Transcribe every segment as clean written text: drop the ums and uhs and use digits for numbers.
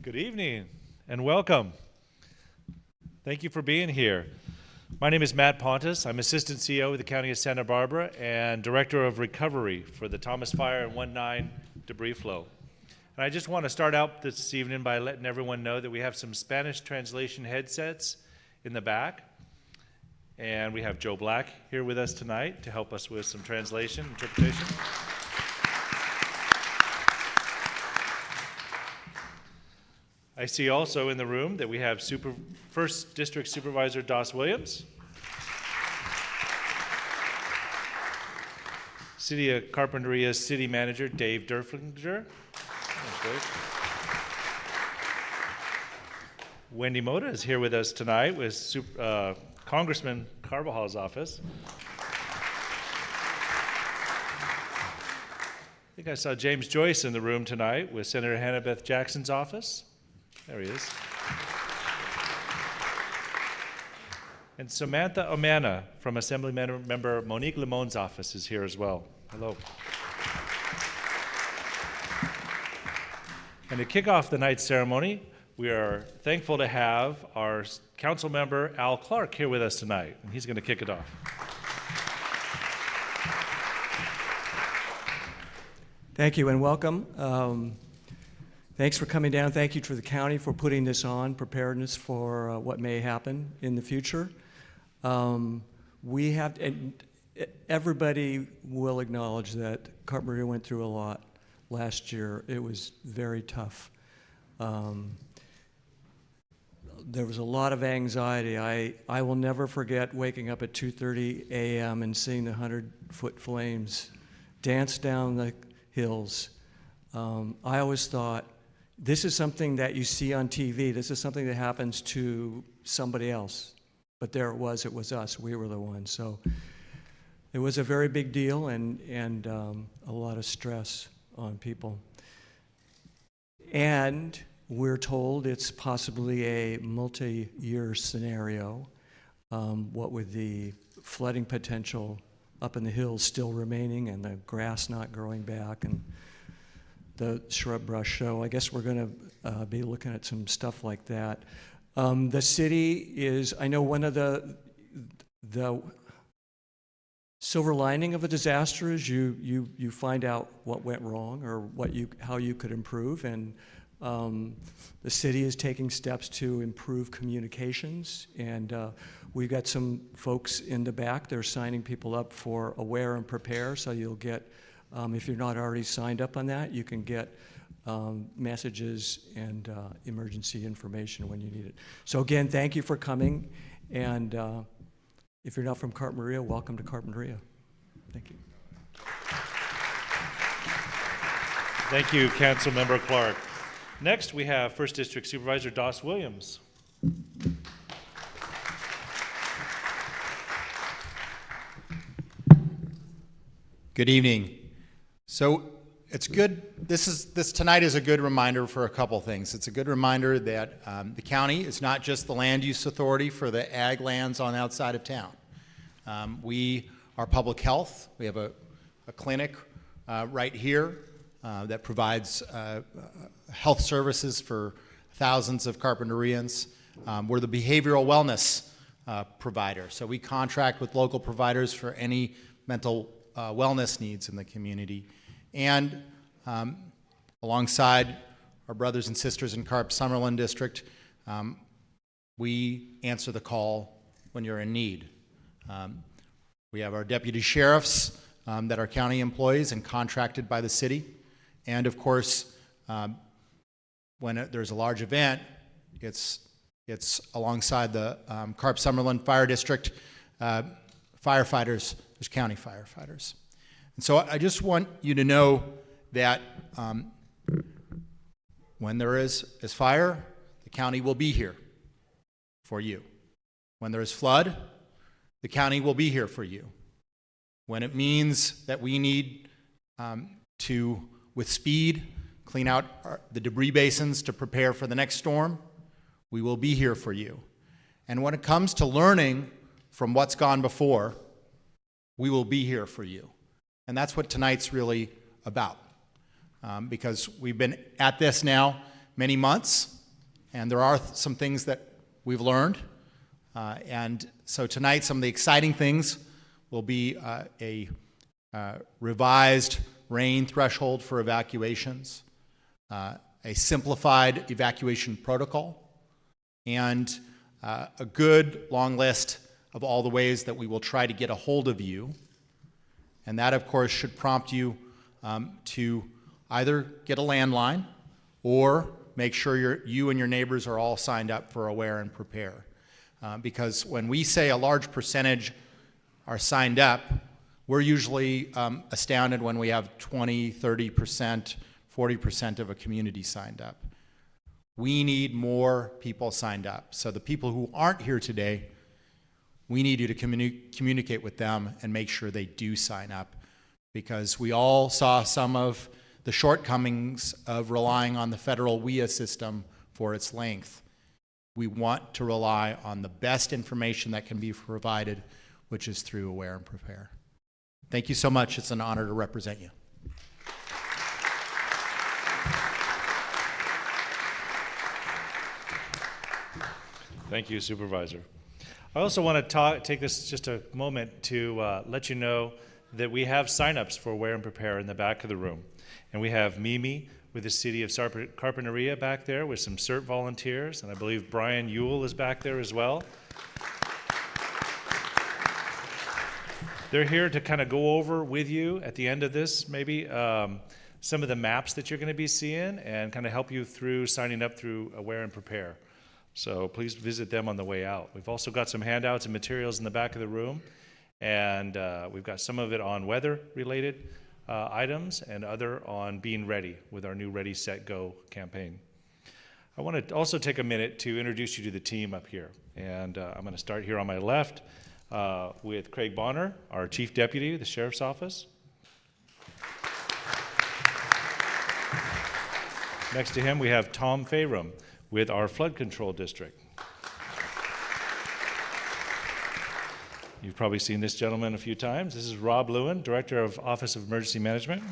Good evening and welcome. Thank you for being here. My name is Matt Pontus. I'm Assistant CEO of the County of Santa Barbara and Director of Recovery for the Thomas Fire and 1-9 debris flow. And I just want to start out this evening by letting everyone know that we have some Spanish translation headsets in the back. And we have Joe Black here with us tonight to help us with some interpretation. I see also in the room that we have First District Supervisor Doss Williams, City of Carpinteria City Manager Dave Derflinger, Wendy Mota is here with us tonight with Congressman Carvajal's office. I think I saw James Joyce in the room tonight with Senator Hannah Beth Jackson's office. There he is. And Samantha Omana from Assembly Member Monique Lemone's office is here as well. Hello. And to kick off the night's ceremony, we are thankful to have our council member Al Clark here with us tonight, and he's going to kick it off. Thank you and welcome. Thanks for coming down. Thank you to the county for putting this on, preparedness for what may happen in the future. Everybody will acknowledge that Carpinteria went through a lot last year. It was very tough. There was a lot of anxiety. I will never forget waking up at 2:30 a.m. and seeing the 100-foot flames dance down the hills. I always thought, this is something that you see on TV. This is something that happens to somebody else. But there it was us. We were the ones. So it was a very big deal and a lot of stress on people. And we're told it's possibly a multi-year scenario, what with the flooding potential up in the hills still remaining and the grass not growing back and the shrub brush. So I guess we're going to be looking at some stuff like that. The city is, I know one of the silver lining of a disaster is you find out what went wrong or how you could improve, and the city is taking steps to improve communications, and we've got some folks in the back. They're signing people up for Aware and Prepare, so you'll get, if you're not already signed up on that, you can get messages and emergency information when you need it. So again, thank you for coming, and if you're not from Carpinteria, welcome to Carpinteria. Thank you. Thank you, Councilmember Clark. Next, we have First District Supervisor Doss Williams. Good evening. So it's good. This tonight is a good reminder for a couple things. It's a good reminder that the county is not just the land use authority for the ag lands on the outside of town. We are public health. We have a clinic right here that provides health services for thousands of Carpinterians. We're the behavioral wellness provider. So we contract with local providers for any mental wellness needs in the community. And alongside our brothers and sisters in Summerlin District, we answer the call when you're in need. We have our deputy sheriffs that are county employees and contracted by the city. And of course, when there's a large event, it's alongside the Summerlin Fire District firefighters. There's county firefighters. And so I just want you to know that when there is fire, the county will be here for you. When there is flood, the county will be here for you. When it means that we need to, with speed, clean out the debris basins to prepare for the next storm, we will be here for you. And when it comes to learning from what's gone before, we will be here for you. And that's what tonight's really about. Because we've been at this now many months, and there are some things that we've learned. And so tonight, some of the exciting things will be a revised rain threshold for evacuations, a simplified evacuation protocol, and a good long list of all the ways that we will try to get a hold of you. And that, of course, should prompt you to either get a landline or make sure you and your neighbors are all signed up for Aware and Prepare. Because when we say a large percentage are signed up, we're usually astounded when we have 20, 30%, 40% of a community signed up. We need more people signed up. So the people who aren't here today, we need you to communicate with them and make sure they do sign up, because we all saw some of the shortcomings of relying on the federal WIA system for its length. We want to rely on the best information that can be provided, which is through Aware and Prepare. Thank you so much. It's an honor to represent you. Thank you, Supervisor. I also want to take this just a moment to let you know that we have signups for Aware and Prepare in the back of the room. And we have Mimi with the City of Carpinteria back there with some CERT volunteers, and I believe Brian Ewell is back there as well. They're here to kind of go over with you at the end of this, maybe, some of the maps that you're going to be seeing and kind of help you through signing up through Aware and Prepare. So please visit them on the way out. We've also got some handouts and materials in the back of the room, and we've got some of it on weather-related items and other on being ready with our new Ready, Set, Go campaign. I want to also take a minute to introduce you to the team up here. And I'm going to start here on my left with Craig Bonner, our Chief Deputy of the Sheriff's Office. Next to him, we have Tom Fayram with our Flood Control District. You've probably seen this gentleman a few times. This is Rob Lewin, Director of Office of Emergency Management.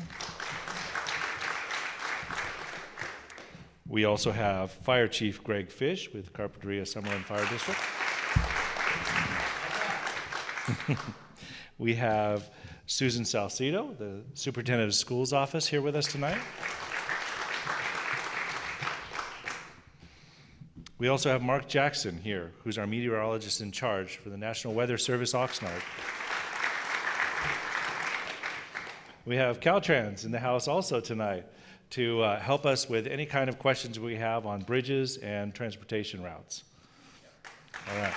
We also have Fire Chief Greg Fish with Carpinteria Summerlin Fire District. We have Susan Salcido, the Superintendent of Schools Office, here with us tonight. We also have Mark Jackson here, who's our meteorologist in charge for the National Weather Service Oxnard. We have Caltrans in the house also tonight to help us with any kind of questions we have on bridges and transportation routes. All right.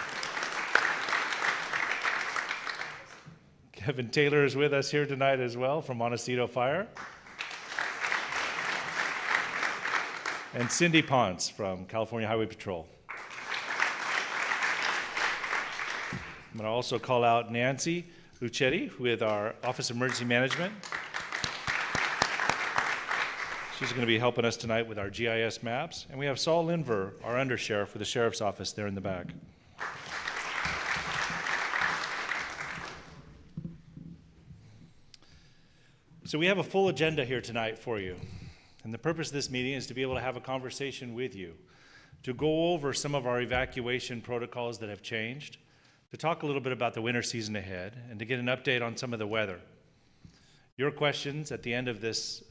Kevin Taylor is with us here tonight as well from Montecito Fire. And Cindy Ponce from California Highway Patrol. I'm going to also call out Nancy Lucetti with our Office of Emergency Management. She's going to be helping us tonight with our GIS maps. And we have Saul Linver, our undersheriff with the Sheriff's Office there in the back. So we have a full agenda here tonight for you. And the purpose of this meeting is to be able to have a conversation with you, to go over some of our evacuation protocols that have changed, to talk a little bit about the winter season ahead, and to get an update on some of the weather. Your questions at the end of this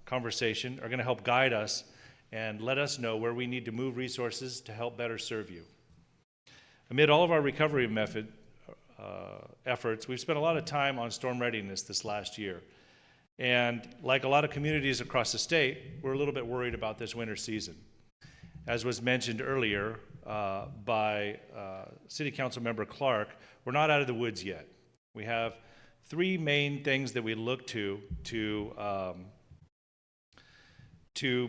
conversation are going to help guide us and let us know where we need to move resources to help better serve you. Amid all of our recovery efforts, we've spent a lot of time on storm readiness this last year. And like a lot of communities across the state, we're a little bit worried about this winter season. As was mentioned earlier by City Council Member Clark, we're not out of the woods yet. We have three main things that we look to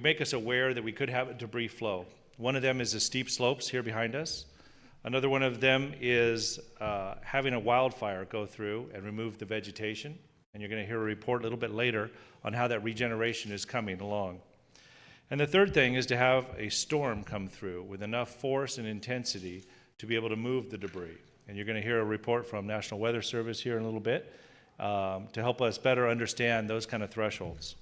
make us aware that we could have a debris flow. One of them is the steep slopes here behind us. Another one of them is having a wildfire go through and remove the vegetation. And you're going to hear a report a little bit later on how that regeneration is coming along. And the third thing is to have a storm come through with enough force and intensity to be able to move the debris. And you're going to hear a report from National Weather Service here in a little bit to help us better understand those kind of thresholds.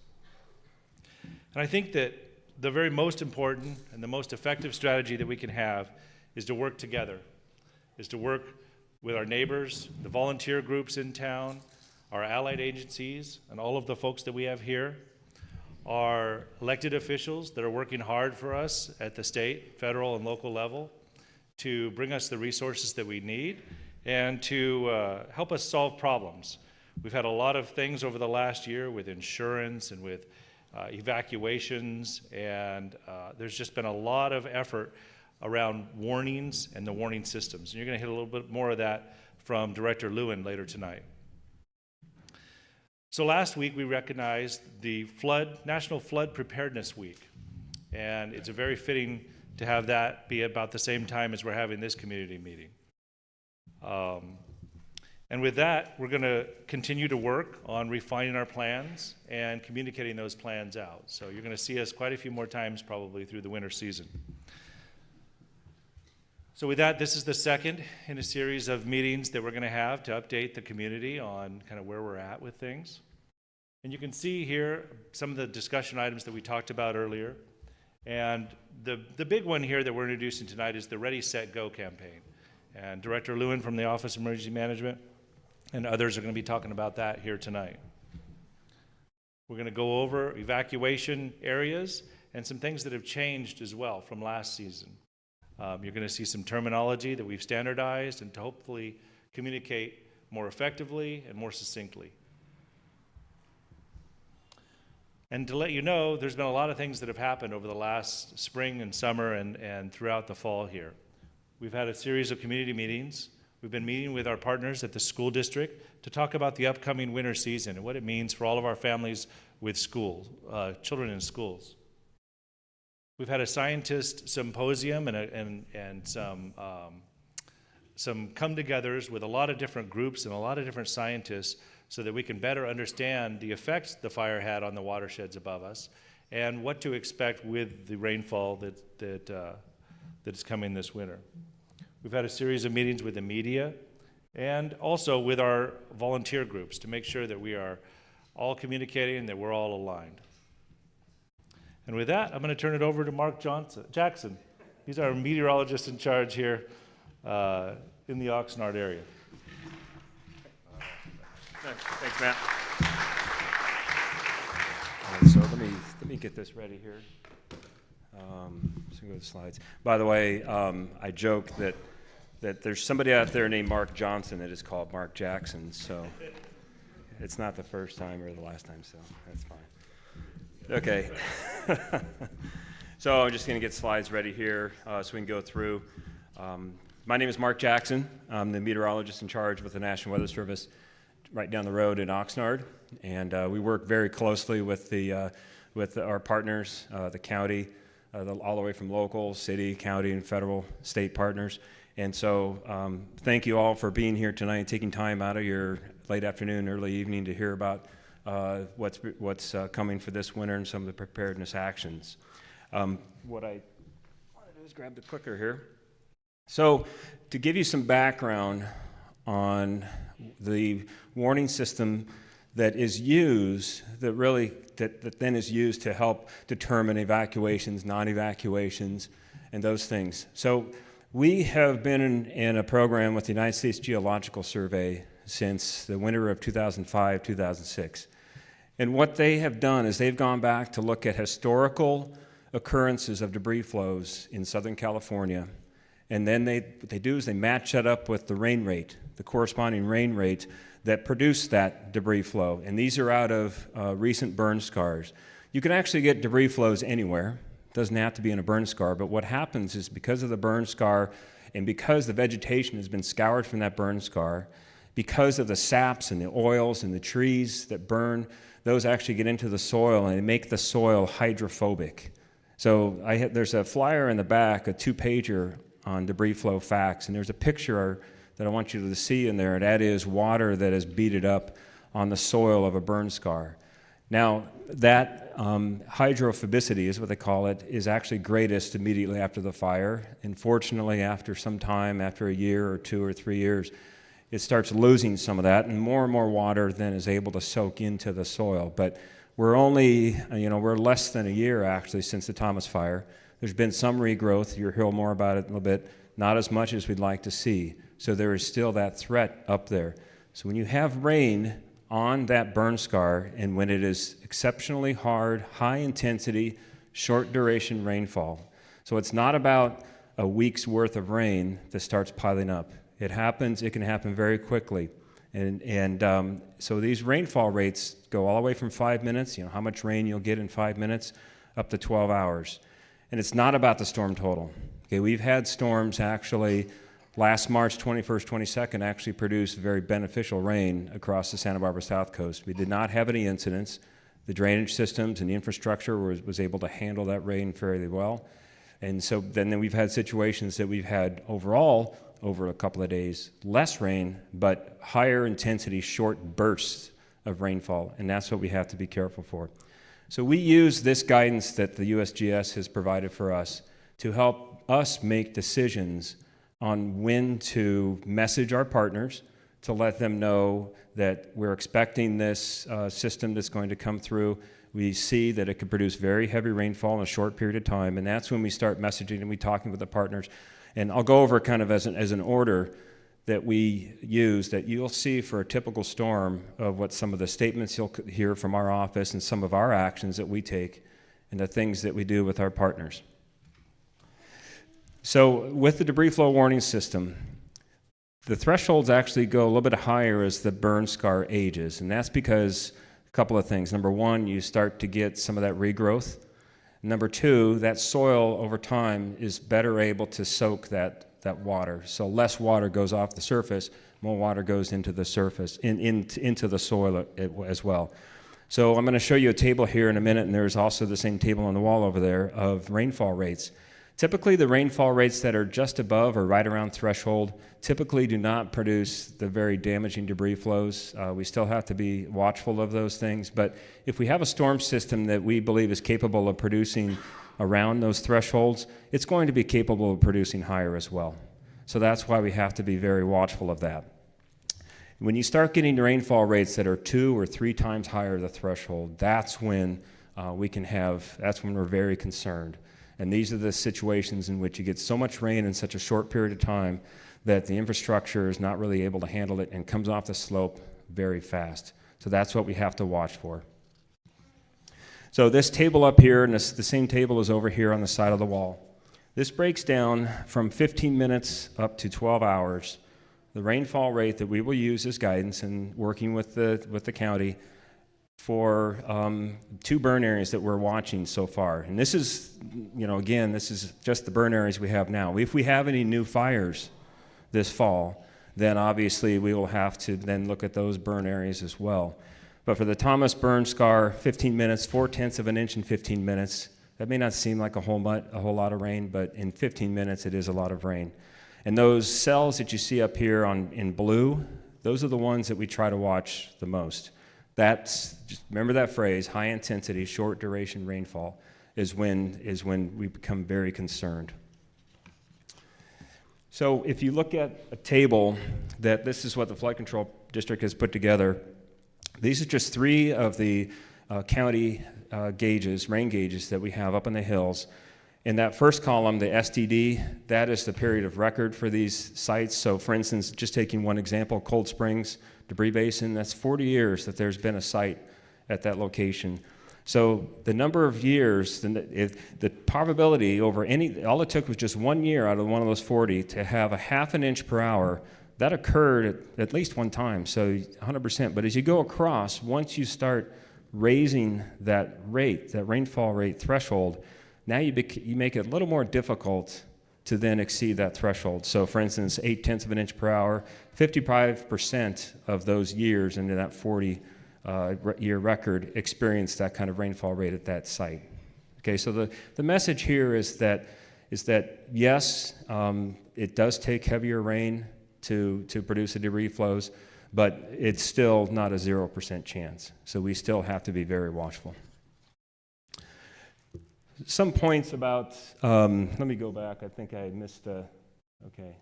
And I think that the very most important and the most effective strategy that we can have is to work together, is to work with our neighbors, the volunteer groups in town, our allied agencies, and all of the folks that we have here, our elected officials that are working hard for us at the state, federal, and local level to bring us the resources that we need and to help us solve problems. We've had a lot of things over the last year with insurance and with evacuations, and there's just been a lot of effort around warnings and the warning systems. And you're going to hit a little bit more of that from Director Lewin later tonight. So last week we recognized the National Flood Preparedness Week, and it's very fitting to have that be about the same time as we're having this community meeting. And with that, we're going to continue to work on refining our plans and communicating those plans out. So you're going to see us quite a few more times probably through the winter season. So with that, this is the second in a series of meetings that we're going to have to update the community on kind of where we're at with things. And you can see here some of the discussion items that we talked about earlier. And the big one here that we're introducing tonight is the Ready, Set, Go campaign. And Director Lewin from the Office of Emergency Management and others are going to be talking about that here tonight. We're going to go over evacuation areas and some things that have changed as well from last season. You're going to see some terminology that we've standardized and to hopefully communicate more effectively and more succinctly. And to let you know, there's been a lot of things that have happened over the last spring and summer and throughout the fall here. We've had a series of community meetings. We've been meeting with our partners at the school district to talk about the upcoming winter season and what it means for all of our families with children in schools. We've had a scientist symposium and some come-togethers with a lot of different groups and a lot of different scientists so that we can better understand the effects the fire had on the watersheds above us and what to expect with the rainfall that is coming this winter. We've had a series of meetings with the media and also with our volunteer groups to make sure that we are all communicating and that we're all aligned. And with that, I'm going to turn it over to Mark Jackson. He's our meteorologist in charge here in the Oxnard area. Thanks, Matt. All right, so let me get this ready here. So go to the slides. By the way, I joke that there's somebody out there named Mark Johnson that is called Mark Jackson, so it's not the first time or the last time, so that's fine. Okay. So I'm just going to get slides ready here so we can go through. My name is Mark Jackson. I'm the meteorologist in charge with the National Weather Service right down the road in Oxnard, and we work very closely with our partners, the county, all the way from local, city, county, and federal, state partners. And so thank you all for being here tonight, taking time out of your late afternoon, early evening to hear about what's coming for this winter and some of the preparedness actions. What I want to do is grab the clicker here. So to give you some background on the warning system that is used, that then is used to help determine evacuations, non-evacuations, and those things. So we have been in a program with the United States Geological Survey since the winter of 2005, 2006. And what they have done is they've gone back to look at historical occurrences of debris flows in Southern California. And then what they do is they match that up with the rain rate, the corresponding rain rate that produced that debris flow. And these are out of recent burn scars. You can actually get debris flows anywhere. It doesn't have to be in a burn scar. But what happens is because of the burn scar and because the vegetation has been scoured from that burn scar, because of the saps and the oils and the trees that burn, those actually get into the soil and make the soil hydrophobic. So there's a flyer in the back, a 2-pager on debris flow facts, and there's a picture that I want you to see in there, and that is water that is beaded up on the soil of a burn scar. Now, that hydrophobicity is what they call it, is actually greatest immediately after the fire. And fortunately, after some time, after a year or 2 or 3 years, it starts losing some of that, and more water then is able to soak into the soil. But We're only, we're less than a year actually since the Thomas Fire. There's been some regrowth. You'll hear more about it in a little bit. Not as much as we'd like to see. So there is still that threat up there. So when you have rain on that burn scar, and when it is exceptionally hard, high intensity, short duration rainfall, so it's not about a week's worth of rain that starts piling up. It can happen very quickly. So these rainfall rates go all the way from 5 minutes, how much rain you'll get in 5 minutes, up to 12 hours. And it's not about the storm total. Okay, we've had storms actually, last March 21st, 22nd, actually produced very beneficial rain across the Santa Barbara South Coast. We did not have any incidents. The drainage systems and the infrastructure was able to handle that rain fairly well. And so then we've had situations that we've had overall, over a couple of days, less rain, but higher intensity, short bursts of rainfall, and that's what we have to be careful for. So we use this guidance that the USGS has provided for us to help us make decisions on when to message our partners, to let them know that we're expecting this system that's going to come through. We see that it could produce very heavy rainfall in a short period of time, and that's when we start messaging and we talking with the partners. And I'll go over kind of as an order that we use that you'll see for a typical storm of what some of the statements you'll hear from our office and some of our actions that we take and the things that we do with our partners. So with the debris flow warning system, the thresholds actually go a little bit higher as the burn scar ages, and that's because a couple of things. Number one, you start to get some of that regrowth. Number two, that soil over time is better able to soak that water. So less water goes off the surface, more water goes into the surface, into the soil as well. So I'm going to show you a table here in a minute, and there's also the same table on the wall over there of rainfall rates. Typically, the rainfall rates that are just above or right around threshold typically do not produce the very damaging debris flows. We still have to be watchful of those things, but if we have a storm system that we believe is capable of producing around those thresholds, it's going to be capable of producing higher as well. So that's why we have to be very watchful of that. When you start getting rainfall rates that are 2 or 3 times higher the threshold, that's when we're very concerned. And these are the situations in which you get so much rain in such a short period of time that the infrastructure is not really able to handle it and comes off the slope very fast. So that's what we have to watch for. So this table up here, and the same table is over here on the side of the wall. This breaks down from 15 minutes up to 12 hours, the rainfall rate that we will use as guidance in working with the county for 2 burn areas that we're watching so far. And this is, again, this is just the burn areas we have now. If we have any new fires this fall, then obviously we will have to then look at those burn areas as well. But for the Thomas burn scar, 15 minutes, 4/10 of an inch in 15 minutes, that may not seem like a whole lot of rain, but in 15 minutes it is a lot of rain. And those cells that you see up here in blue, those are the ones that we try to watch the most. Just remember that phrase, high intensity, short duration rainfall is when we become very concerned. So if you look at a table this is what the flood control district has put together. These are just 3 of the county rain gauges that we have up in the hills. In that first column, the STD, that is the period of record for these sites. So for instance, just taking one example, Cold Springs Debris Basin, that's 40 years that there's been a site at that location. So the number of years, the probability over all it took was just 1 year out of one of those 40 to have a ½ an inch per hour. That occurred at least one time, so 100%. But as you go across, once you start raising that rainfall rate threshold, now you make it a little more difficult to then exceed that threshold. So for instance, 0.8 of an inch per hour, 55% of those years into that 40-year record experienced that kind of rainfall rate at that site. Okay, so the message here is that yes, it does take heavier rain to produce the debris flows, but it's still not a 0% chance. So we still have to be very watchful. Some points about, let me go back. I think I missed okay.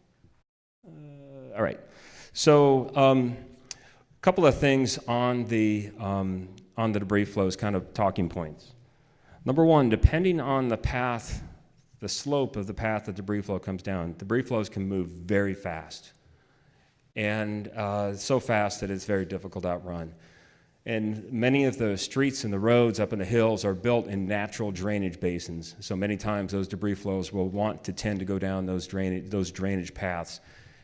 All right. So a couple of things on the on the debris flows kind of talking points. Number one, depending on the path, the slope of the path that debris flow comes down, debris flows can move very fast. And so fast that it's very difficult to outrun. And many of the streets and the roads up in the hills are built in natural drainage basins. So many times those debris flows will want to tend to go down those drainage paths.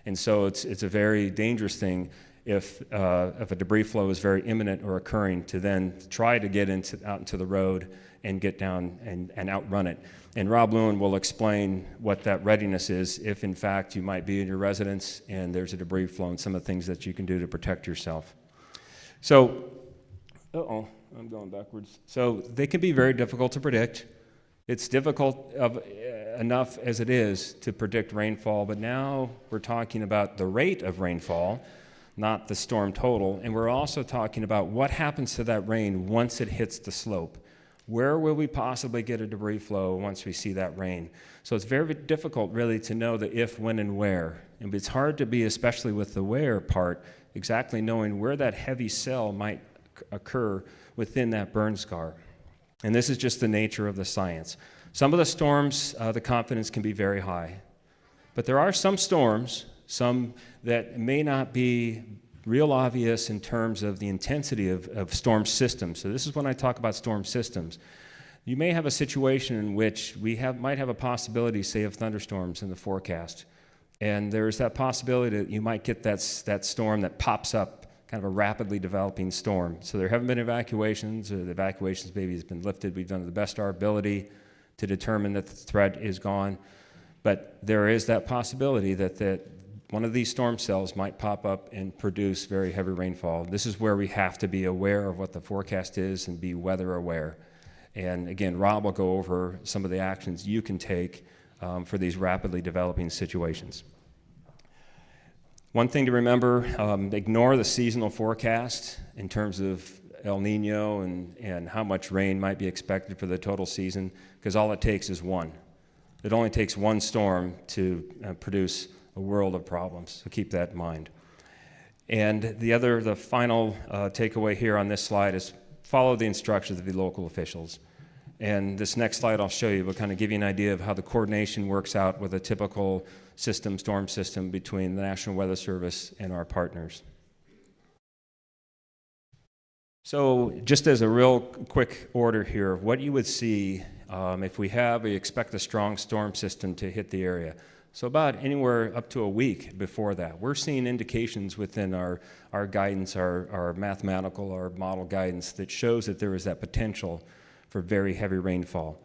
And so it's a very dangerous thing if a debris flow is very imminent or occurring to then try to get out into the road and get down and outrun it. And Rob Lewin will explain what that readiness is if in fact you might be in your residence and there's a debris flow and some of the things that you can do to protect yourself. So, I'm going backwards. So they can be very difficult to predict. It's difficult enough as it is to predict rainfall, but now we're talking about the rate of rainfall, not the storm total, and we're also talking about what happens to that rain once it hits the slope. Where will we possibly get a debris flow once we see that rain? So it's very difficult really to know the if, when, and where. And it's hard to be, especially with the where part, exactly knowing where that heavy cell might occur within that burn scar. And this is just the nature of the science. Some of the storms, the confidence can be very high. But there are some storms, some that may not be real obvious in terms of the intensity of storm systems. So this is when I talk about storm systems. You may have a situation in which might have a possibility, say, of thunderstorms in the forecast. And there's that possibility that you might get that storm that pops up, kind of a rapidly developing storm. So there haven't been evacuations, or the evacuations maybe has been lifted. We've done the best of our ability to determine that the threat is gone. But there is that possibility that one of these storm cells might pop up and produce very heavy rainfall. This is where we have to be aware of what the forecast is and be weather aware. And again, Rob will go over some of the actions you can take for these rapidly developing situations. One thing to remember, ignore the seasonal forecast in terms of El Nino and how much rain might be expected for the total season, because all it takes is one. It only takes one storm to produce a world of problems, so keep that in mind. And the final takeaway here on this slide is follow the instructions of the local officials. And this next slide I'll show you will kind of give you an idea of how the coordination works out with a typical storm system between the National Weather Service and our partners. So just as a real quick order here, what you would see if we expect a strong storm system to hit the area. So about anywhere up to a week before that, we're seeing indications within our guidance, our mathematical, our model guidance that shows that there is that potential for very heavy rainfall.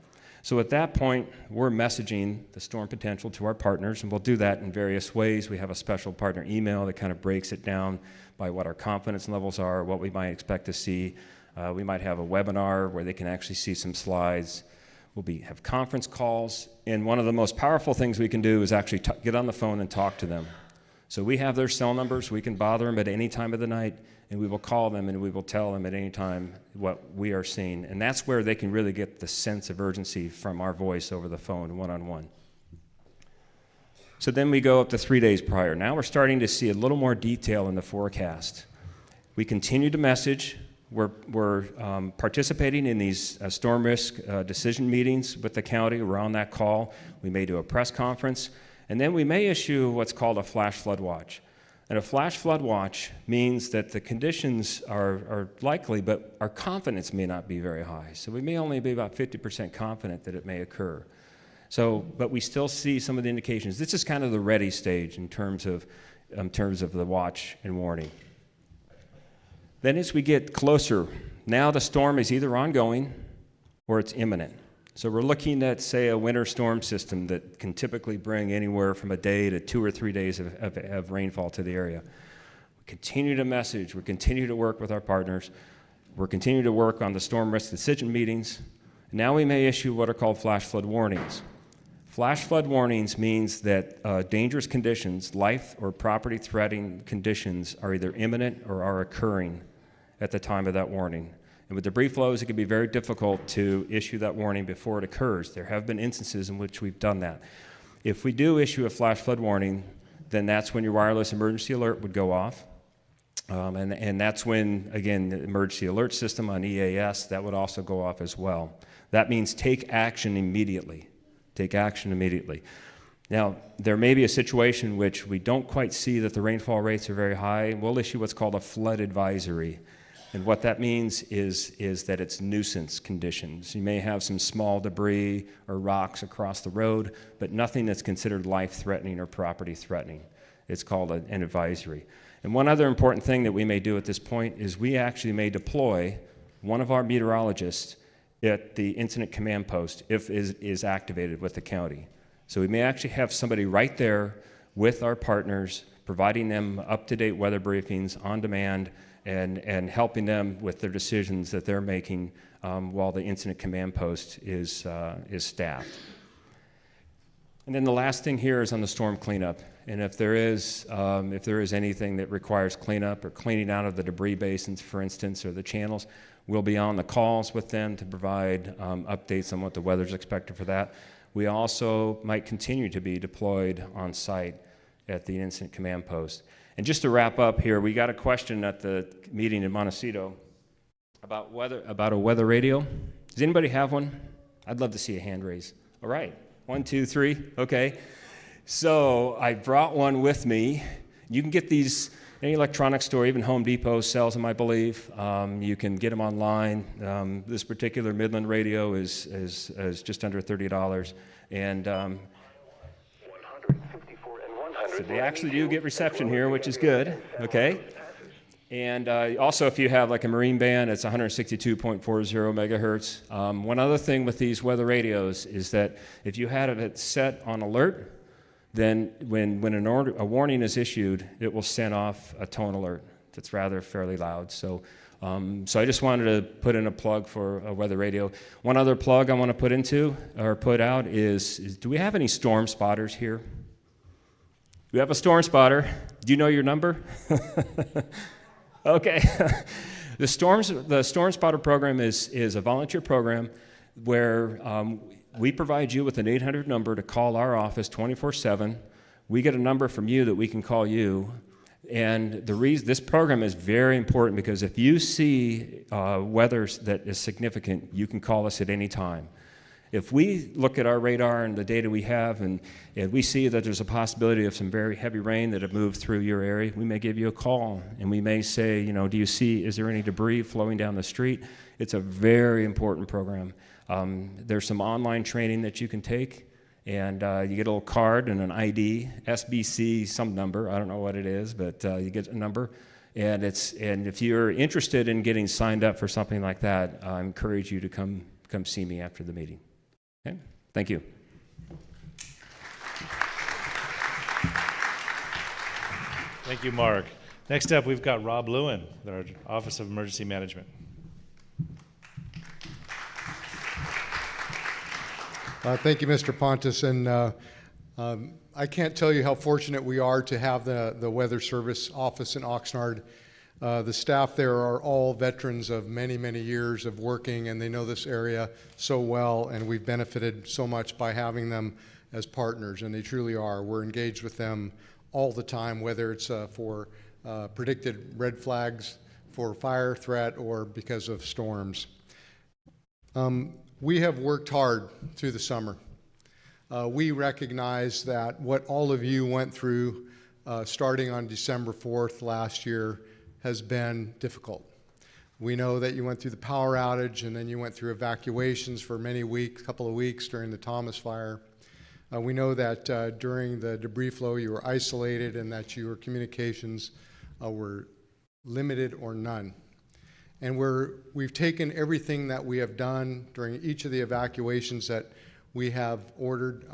So at that point, we're messaging the storm potential to our partners, and we'll do that in various ways. We have a special partner email that kind of breaks it down by what our confidence levels are, what we might expect to see. We might have a webinar where they can actually see some slides. We'll have conference calls, and one of the most powerful things we can do is actually get on the phone and talk to them. So we have their cell numbers. We can bother them at any time of the night, and we will call them and we will tell them at any time what we are seeing. And that's where they can really get the sense of urgency from our voice over the phone, one-on-one. So then we go up to 3 days prior. Now we're starting to see a little more detail in the forecast. We continue to message. We're participating in these storm risk decision meetings with the county. We're on that call. We may do a press conference. And then we may issue what's called a flash flood watch. And a flash flood watch means that the conditions are likely, but our confidence may not be very high. So we may only be about 50% confident that it may occur. But we still see some of the indications. This is kind of the ready stage in terms of the watch and warning. Then as we get closer, now the storm is either ongoing or it's imminent. So we're looking at, say, a winter storm system that can typically bring anywhere from a day to 2 or 3 days of rainfall to the area. We continue to message. We continue to work with our partners. We're continuing to work on the storm risk decision meetings. Now we may issue what are called flash flood warnings. Flash flood warnings means that dangerous conditions, life or property threatening conditions, are either imminent or are occurring at the time of that warning. And with debris flows, it can be very difficult to issue that warning before it occurs. There have been instances in which we've done that. If we do issue a flash flood warning, then that's when your wireless emergency alert would go off. And that's when, again, the emergency alert system on EAS, that would also go off as well. That means take action immediately. Take action immediately. Now, there may be a situation in which we don't quite see that the rainfall rates are very high. We'll issue what's called a flood advisory. And what that means is that it's nuisance conditions. You may have some small debris or rocks across the road, but nothing that's considered life-threatening or property-threatening. It's called an advisory. And one other important thing that we may do at this point is we actually may deploy one of our meteorologists at the incident command post if is activated with the county. So we may actually have somebody right there with our partners, providing them up-to-date weather briefings on demand and helping them with their decisions that they're making while the incident command post is staffed. And then the last thing here is on the storm cleanup. And if there is anything that requires cleanup or cleaning out of the debris basins, for instance, or the channels, we'll be on the calls with them to provide updates on what the weather's expected for that. We also might continue to be deployed on site at the incident command post. And just to wrap up here, we got a question at the meeting in Montecito about a weather radio. Does anybody have one? I'd love to see a hand raise. All right, 1, 2, 3, okay. So I brought one with me. You can get these, any electronics store, even Home Depot sells them, I believe. You can get them online. This particular Midland radio is just under $30. And so they actually do get reception here, which is good, okay? And also, if you have like a marine band, it's 162.40 megahertz. One other thing with these weather radios is that if you had it set on alert, then when a warning is issued, it will send off a tone alert that's fairly loud. So I just wanted to put in a plug for a weather radio. One other plug I want to put out is do we have any storm spotters here? We have a storm spotter. Do you know your number? Okay. The Storm Spotter program is a volunteer program where we provide you with an 800 number to call our office 24/7. We get a number from you that we can call you. And this program is very important because if you see weather that is significant, you can call us at any time. If we look at our radar and the data we have and we see that there's a possibility of some very heavy rain that have moved through your area, we may give you a call and we may say, is there any debris flowing down the street? It's a very important program. There's some online training that you can take, and you get a little card and an ID, SBC, some number, I don't know what it is, but you get a number. And if you're interested in getting signed up for something like that, I encourage you to come see me after the meeting. Okay? Thank you. Thank you, Mark. Next up, we've got Rob Lewin, our Office of Emergency Management. Thank you, Mr. Pontus, and I can't tell you how fortunate we are to have the Weather Service office in Oxnard. The staff there are all veterans of many, many years of working, and they know this area so well, and we've benefited so much by having them as partners, and they truly are. We're engaged with them all the time, whether it's for predicted red flags, for fire threat, or because of storms. We have worked hard through the summer. We recognize that what all of you went through starting on December 4th last year has been difficult. We know that you went through the power outage and then you went through evacuations for many weeks, a couple of weeks during the Thomas fire. We know that during the debris flow you were isolated and that your communications were limited or none. And we've taken everything that we have done during each of the evacuations that we have ordered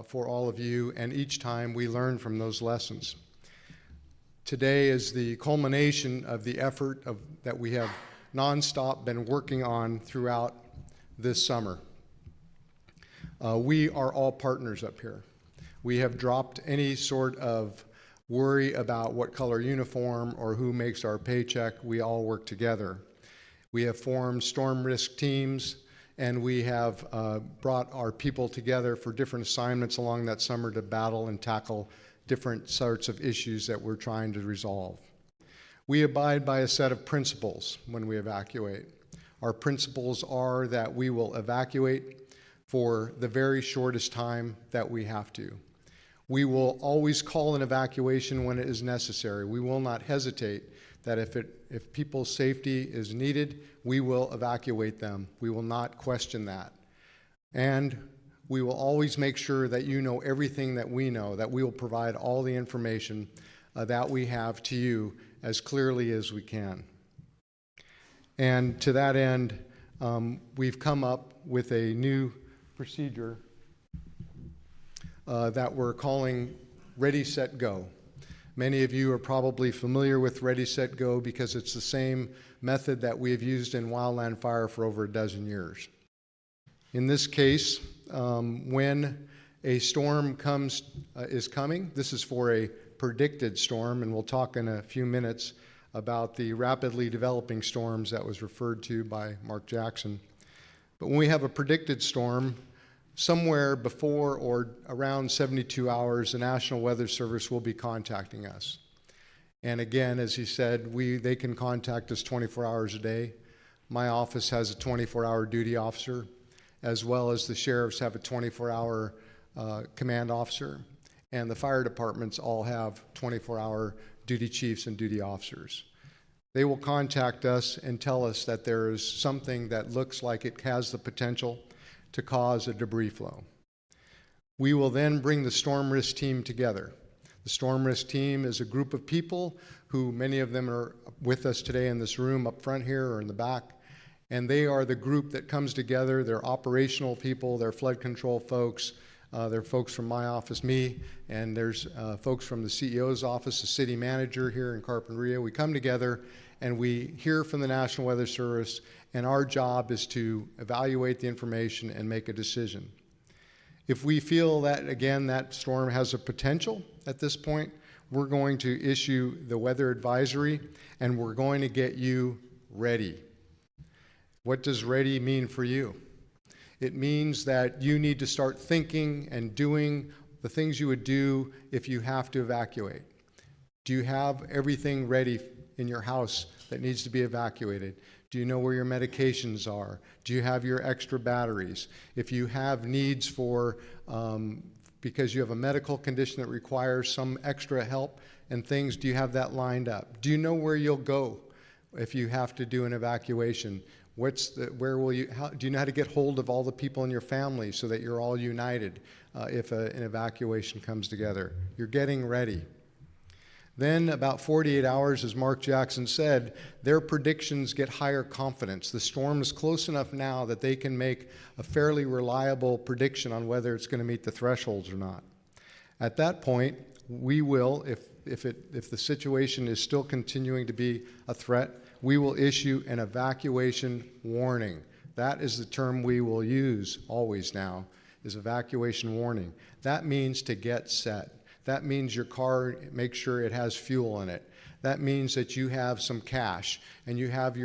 for all of you, and each time we learn from those lessons. Today is the culmination of the effort that we have nonstop been working on throughout this summer. We are all partners up here. We have dropped any sort of worry about what color uniform or who makes our paycheck. We all work together. We have formed storm risk teams, and we have brought our people together for different assignments along that summer to battle and tackle different sorts of issues that we're trying to resolve. We abide by a set of principles when we evacuate. Our principles are that we will evacuate for the very shortest time that we have to. We will always call an evacuation when it is necessary. We will not hesitate that if people's safety is needed, we will evacuate them. We will not question that. And we will always make sure that you know everything that we know, that we will provide all the information that we have to you as clearly as we can. And to that end, we've come up with a new procedure that we're calling Ready, Set, Go. Many of you are probably familiar with Ready, Set, Go because it's the same method that we have used in wildland fire for over a dozen years. In this case, when a storm is coming, this is for a predicted storm, and we'll talk in a few minutes about the rapidly developing storms that was referred to by Mark Jackson. But when we have a predicted storm, somewhere before or around 72 hours, the National Weather Service will be contacting us. And again, as he said, they can contact us 24 hours a day. My office has a 24-hour duty officer, as well as the sheriffs have a 24-hour command officer, and the fire departments all have 24-hour duty chiefs and duty officers. They will contact us and tell us that there is something that looks like it has the potential to cause a debris flow. We will then bring the storm risk team together. The storm risk team is a group of people who, many of them are with us today in this room up front here or in the back, and they are the group that comes together. They're operational people, they're flood control folks, they're folks from my office, me, and there's folks from the CEO's office, the city manager here in Carpinteria. We come together and we hear from the National Weather Service, and our job is to evaluate the information and make a decision. If we feel that, again, that storm has a potential at this point, we're going to issue the weather advisory, and we're going to get you ready. What does ready mean for you? It means that you need to start thinking and doing the things you would do if you have to evacuate. Do you have everything ready in your house that needs to be evacuated? Do you know where your medications are? Do you have your extra batteries? If you have needs for, because you have a medical condition that requires some extra help and things, do you have that lined up? Do you know where you'll go if you have to do an evacuation? Do you know how to get hold of all the people in your family so that you're all united if an evacuation comes together? You're getting ready. Then about 48 hours, as Mark Jackson said, their predictions get higher confidence. The storm is close enough now that they can make a fairly reliable prediction on whether it's going to meet the thresholds or not. At that point, we will, if the situation is still continuing to be a threat, we will issue an evacuation warning. That is the term we will use always now, is evacuation warning. That means to get set. That means your car, make sure it has fuel in it. That means that you have some cash and you have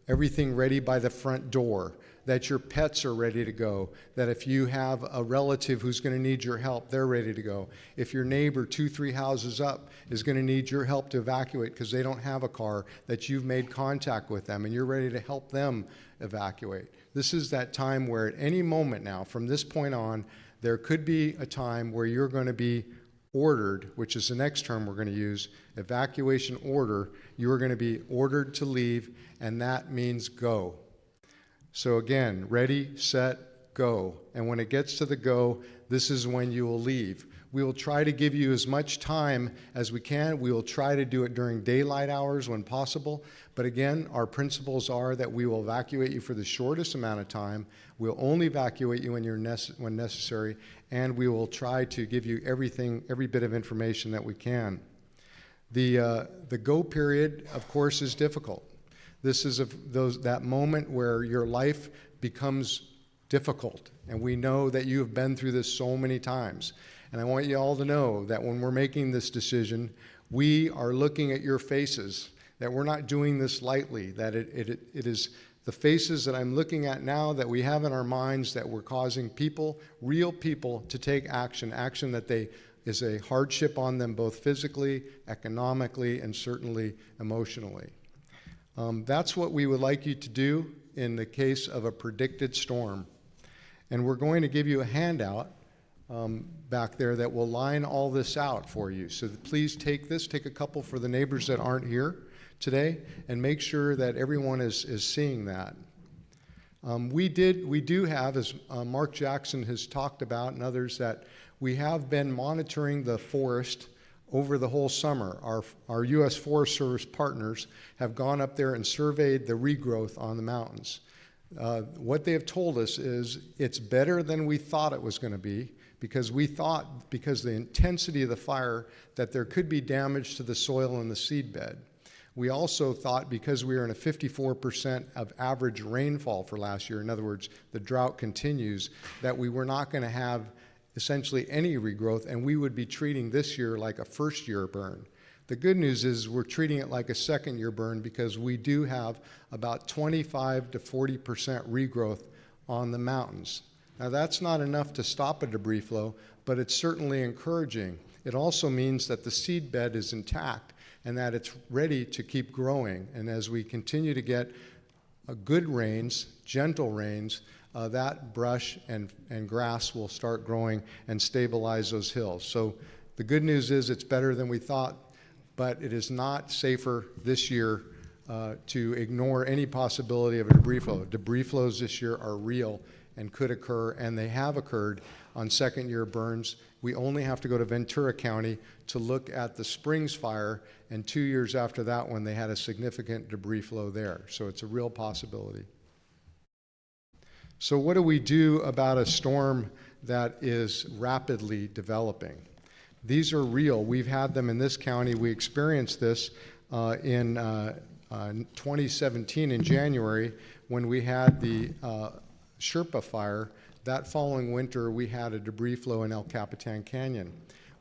everything ready by the front door, that your pets are ready to go, that if you have a relative who's going to need your help, they're ready to go. If your neighbor 2-3 houses up is going to need your help to evacuate because they don't have a car, that you've made contact with them and you're ready to help them evacuate. This is that time where at any moment now, from this point on, there could be a time where you're going to be ordered, which is the next term we're going to use, evacuation order. You are going to be ordered to leave, and that means go. So again, ready, set, go. And when it gets to the go, this is when you will leave. We will try to give you as much time as we can. We will try to do it during daylight hours when possible. But again, our principles are that we will evacuate you for the shortest amount of time. We'll only evacuate you when necessary. And we will try to give you every bit of information that we can. The go period, of course, is difficult. This is that moment where your life becomes difficult. And we know that you have been through this so many times. And I want you all to know that when we're making this decision, we are looking at your faces, that we're not doing this lightly, that it is the faces that I'm looking at now that we have in our minds that we're causing people, real people, to take action that they is a hardship on them both physically, economically, and certainly emotionally. That's what we would like you to do in the case of a predicted storm. And we're going to give you a handout back there that will line all this out for you. So please take this, take a couple for the neighbors that aren't here today, and make sure that everyone is seeing that. We do have, as Mark Jackson has talked about and others, that we have been monitoring the forest over the whole summer. Our U.S. Forest Service partners have gone up there and surveyed the regrowth on the mountains. What they have told us is it's better than we thought it was going to be, because we thought, because of the intensity of the fire, that there could be damage to the soil and the seed bed. We also thought, because we were in a 54% of average rainfall for last year, in other words, the drought continues, that we were not going to have essentially any regrowth, and we would be treating this year like a first-year burn. The good news is we're treating it like a second-year burn, because we do have about 25 to 40% regrowth on the mountains. Now, that's not enough to stop a debris flow, but it's certainly encouraging. It also means that the seed bed is intact and that it's ready to keep growing. And as we continue to get good rains, gentle rains, that brush and grass will start growing and stabilize those hills. So the good news is it's better than we thought, but it is not safer this year to ignore any possibility of a debris flow. Debris flows this year are real and could occur, and they have occurred on second-year burns. We only have to go to Ventura County to look at the Springs fire, and 2 years after that one, they had a significant debris flow there. So it's a real possibility. So what do we do about a storm that is rapidly developing? These are real. We've had them in this county. We experienced this in 2017 in January when we had the Sherpa fire. That following winter, we had a debris flow in El Capitan Canyon.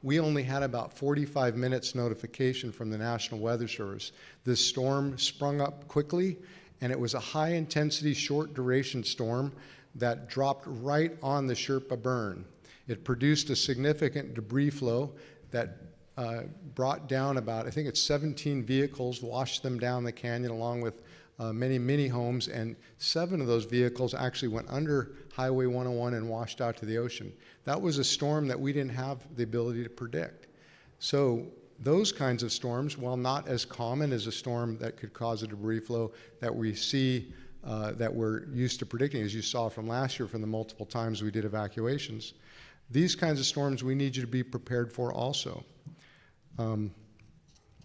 We only had about 45 minutes notification from the National Weather Service. This storm sprung up quickly, and it was a high-intensity, short-duration storm that dropped right on the Sherpa burn. It produced a significant debris flow that brought down about, I think it's 17 vehicles, washed them down the canyon along with many mini homes, and 7 of those vehicles actually went under Highway 101 and washed out to the ocean. That was a storm that we didn't have the ability to predict. So those kinds of storms, while not as common as a storm that could cause a debris flow that we see that we're used to predicting, as you saw from last year from the multiple times we did evacuations, these kinds of storms we need you to be prepared for also.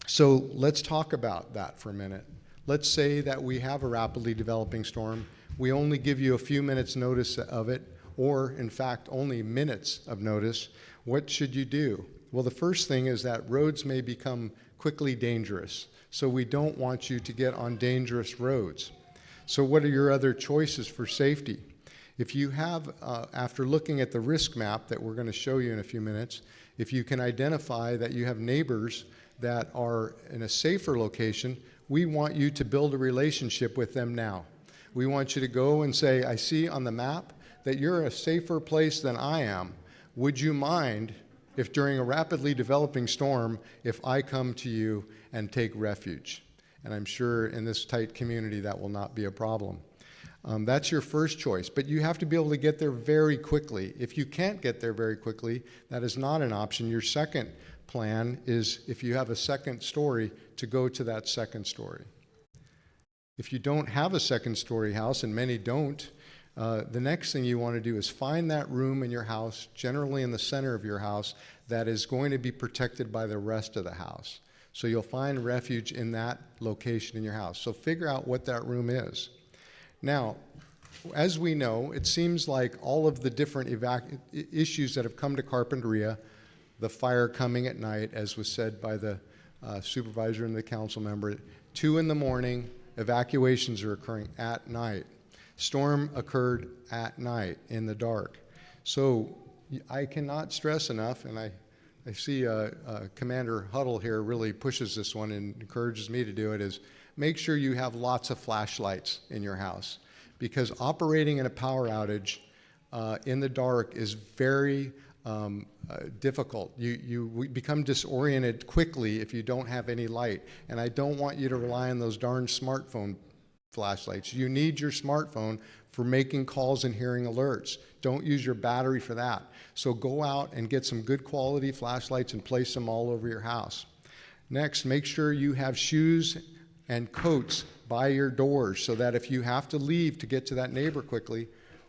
So let's talk about that for a minute. Let's say that we have a rapidly developing storm. We only give you a few minutes notice of it, or in fact only minutes of notice. What should you do? Well, the first thing is that roads may become quickly dangerous. So we don't want you to get on dangerous roads. So what are your other choices for safety? If you have, after looking at the risk map that we're going to show you in a few minutes, if you can identify that you have neighbors that are in a safer location, we want you to build a relationship with them now. We want you to go and say, I see on the map that you're a safer place than I am. Would you mind if during a rapidly developing storm, if I come to you and take refuge? And I'm sure in this tight community that will not be a problem. That's your first choice, but you have to be able to get there very quickly. If you can't get there very quickly, that is not an option. Your second plan is, if you have a second story, to go to that second story. If you don't have a second story house, and many don't, the next thing you want to do is find that room in your house, generally in the center of your house, that is going to be protected by the rest of the house. So you'll find refuge in that location in your house. So figure out what that room is. Now, as we know, it seems like all of the different issues that have come to Carpinteria, the fire coming at night, as was said by the supervisor and the council member, 2 in the morning, evacuations are occurring at night. Storm occurred at night in the dark. So I cannot stress enough, and I see Commander Huddle here really pushes this one and encourages me to do it, is make sure you have lots of flashlights in your house, because operating in a power outage in the dark is very difficult. You become disoriented quickly if you don't have any light. And I don't want you to rely on those darn smartphone flashlights. You need your smartphone for making calls and hearing alerts. Don't use your battery for that. So go out and get some good quality flashlights and place them all over your house. Next, make sure you have shoes and coats by your doors so that if you have to leave to get to that neighbor quickly,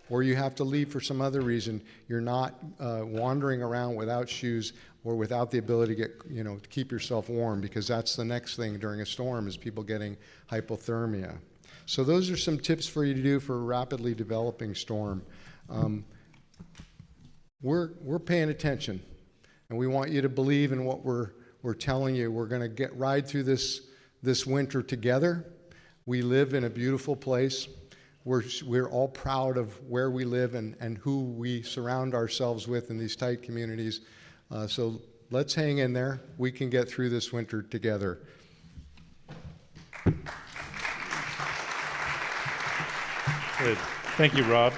or you have to leave for some other reason, you're not wandering around without shoes or without the ability to get, to keep yourself warm, because that's the next thing during a storm is people getting hypothermia. So those are some tips for you to do for a rapidly developing storm. We're paying attention, and we want you to believe in what we're telling you. We're going to ride through this winter together. We live in a beautiful place. We're all proud of where we live and who we surround ourselves with in these tight communities. So let's hang in there. We can get through this winter together. Good. Thank you, Rob.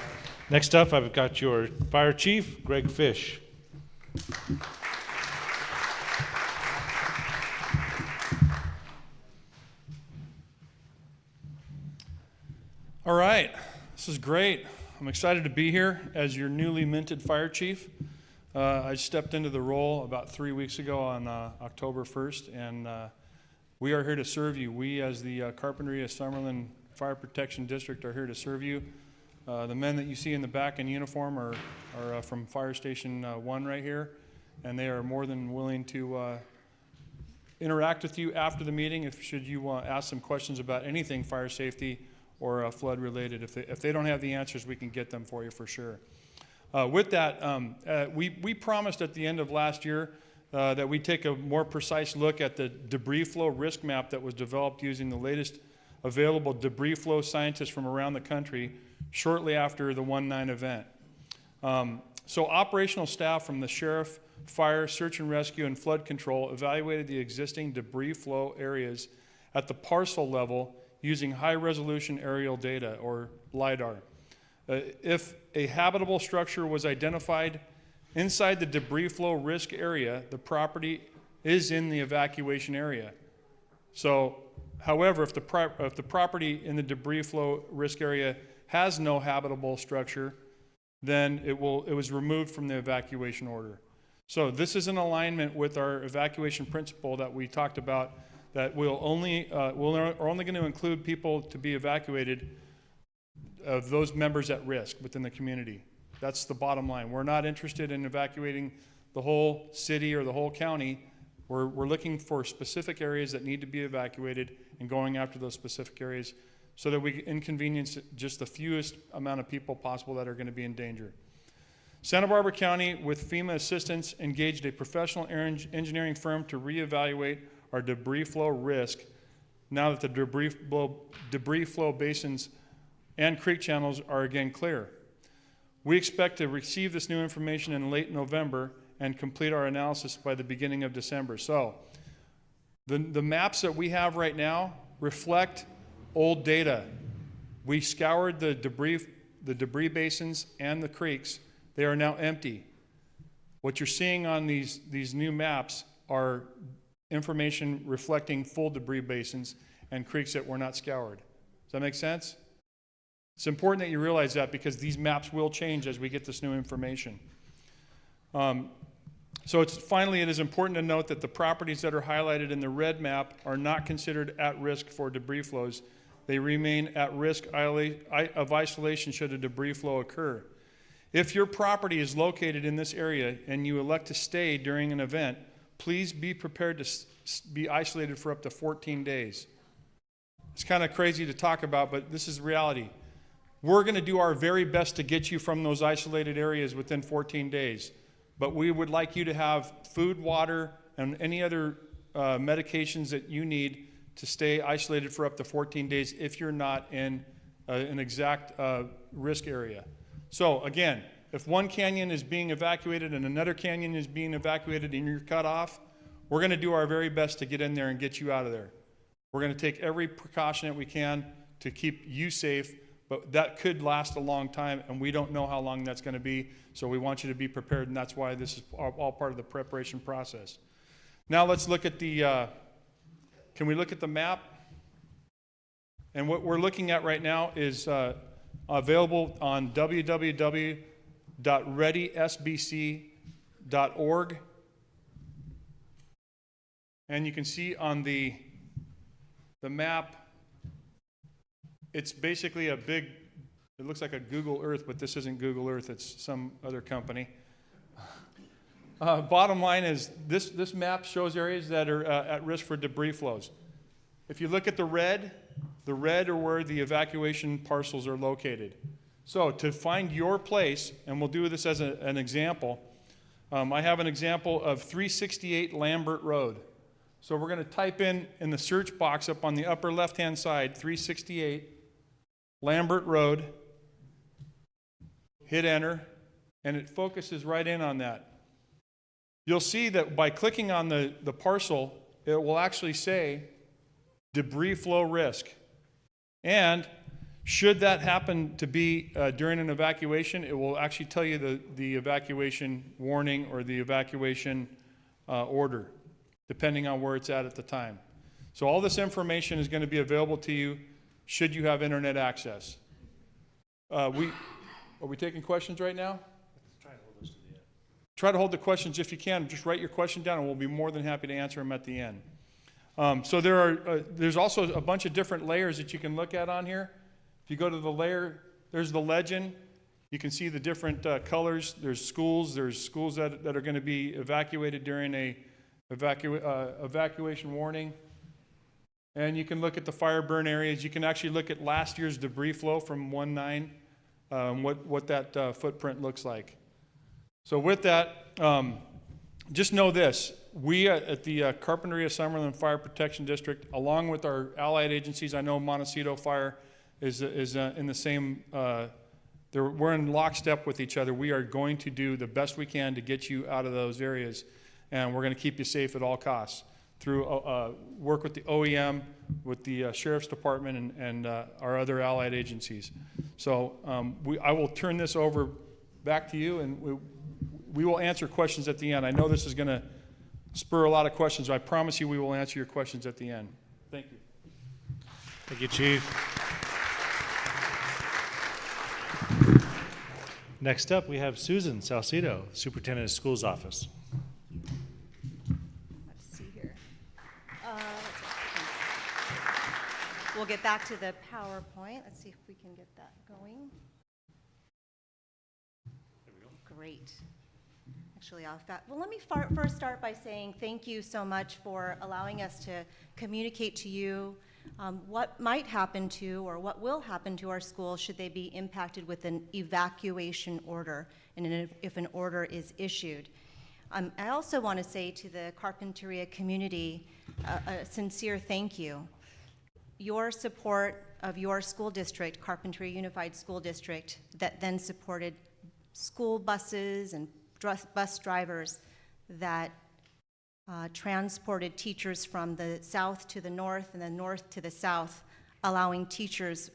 Next up, I've got your Fire Chief, Greg Fish. All right, this is great. I'm excited to be here as your newly minted fire chief. I stepped into the role about 3 weeks ago on October 1st, and we are here to serve you. We, as the Carpinteria Summerlin Fire Protection District, are here to serve you. The men that you see in the back in uniform are from Fire Station 1 right here, and they are more than willing to interact with you after the meeting should you ask some questions about anything fire safety or flood related. If they don't have the answers, we can get them for you for sure. With that, we promised at the end of last year that we'd take a more precise look at the debris flow risk map that was developed using the latest available debris flow scientists from around the country shortly after the 1/9 event. So operational staff from the sheriff, fire, search and rescue, and flood control evaluated the existing debris flow areas at the parcel level using high-resolution aerial data, or LiDAR. If a habitable structure was identified inside the debris flow risk area, the property is in the evacuation area. So, however, if the property in the debris flow risk area has no habitable structure, then it was removed from the evacuation order. So this is in alignment with our evacuation principle that we talked about, that we're only going to include people to be evacuated of those members at risk within the community. That's the bottom line. We're not interested in evacuating the whole city or the whole county. We're looking for specific areas that need to be evacuated and going after those specific areas so that we inconvenience just the fewest amount of people possible that are going to be in danger. Santa Barbara County, with FEMA assistance, engaged a professional engineering firm to reevaluate our debris flow risk now that the debris flow basins and creek channels are again clear. We expect to receive this new information in late November and complete our analysis by the beginning of December. So the maps that we have right now reflect old data. We scoured the debris basins and the creeks. They are now empty. What you're seeing on these new maps are information reflecting full debris basins and creeks that were not scoured. Does that make sense? It's important that you realize that, because these maps will change as we get this new information. So finally, it is important to note that the properties that are highlighted in the red map are not considered at risk for debris flows. They remain at risk of isolation should a debris flow occur. If your property is located in this area and you elect to stay during an event, please be prepared to be isolated for up to 14 days. It's kind of crazy to talk about, but this is reality. We're going to do our very best to get you from those isolated areas within 14 days. But we would like you to have food, water, and any other medications that you need to stay isolated for up to 14 days if you're not in an exact risk area. So again, if one canyon is being evacuated and another canyon is being evacuated and you're cut off, we're going to do our very best to get in there and get you out of there. We're going to take every precaution that we can to keep you safe, but that could last a long time, and we don't know how long that's going to be, so we want you to be prepared, and that's why this is all part of the preparation process. Now let's look at the, can we look at the map? And what we're looking at right now is available on www.readysbc.org. And you can see on the map, it's basically a big, it looks like a Google Earth, but this isn't Google Earth, it's some other company. Bottom line is this map shows areas that are at risk for debris flows. If you look at the red are where the evacuation parcels are located. So to find your place, and we'll do this as an example, I have an example of 368 Lambert Road. So we're going to type in the search box up on the upper left-hand side, 368 Lambert Road, hit enter, and it focuses right in on that. You'll see that by clicking on the parcel, it will actually say debris flow risk. And should that happen to be during an evacuation, it will actually tell you the evacuation warning or the evacuation order, depending on where it's at the time. So all this information is going to be available to you should you have internet access. Are we taking questions right now? Try to hold the questions if you can. Just write your question down, and we'll be more than happy to answer them at the end. So there's also a bunch of different layers that you can look at on here. If you go to the layer, there's the legend. You can see the different colors. There's schools that are going to be evacuated during a evacuation warning. And you can look at the fire burn areas. You can actually look at last year's debris flow from 1/9, what that footprint looks like. So with that, just know this. We at the Carpinteria Summerlin Fire Protection District, along with our allied agencies, I know Montecito Fire is in the same, we're in lockstep with each other. We are going to do the best we can to get you out of those areas, and we're going to keep you safe at all costs through work with the OEM, with the Sheriff's Department, and our other allied agencies. So I will turn this over back to you, and we will answer questions at the end. I know this is going to spur a lot of questions. I promise you we will answer your questions at the end. Thank you. Thank you, Chief. Next up, we have Susan Salcido, Superintendent of Schools Office. Let's see here. We'll get back to the PowerPoint. Let's see if we can get that going. There we go. Great. Actually, well, let me first start by saying thank you so much for allowing us to communicate to you what might happen to or what will happen to our schools should they be impacted with an evacuation order and if an order is issued. I also want to say to the Carpinteria community a sincere thank you. Your support of your school district, Carpinteria Unified School District, that then supported school buses and bus drivers that transported teachers from the south to the north and the north to the south, allowing teachers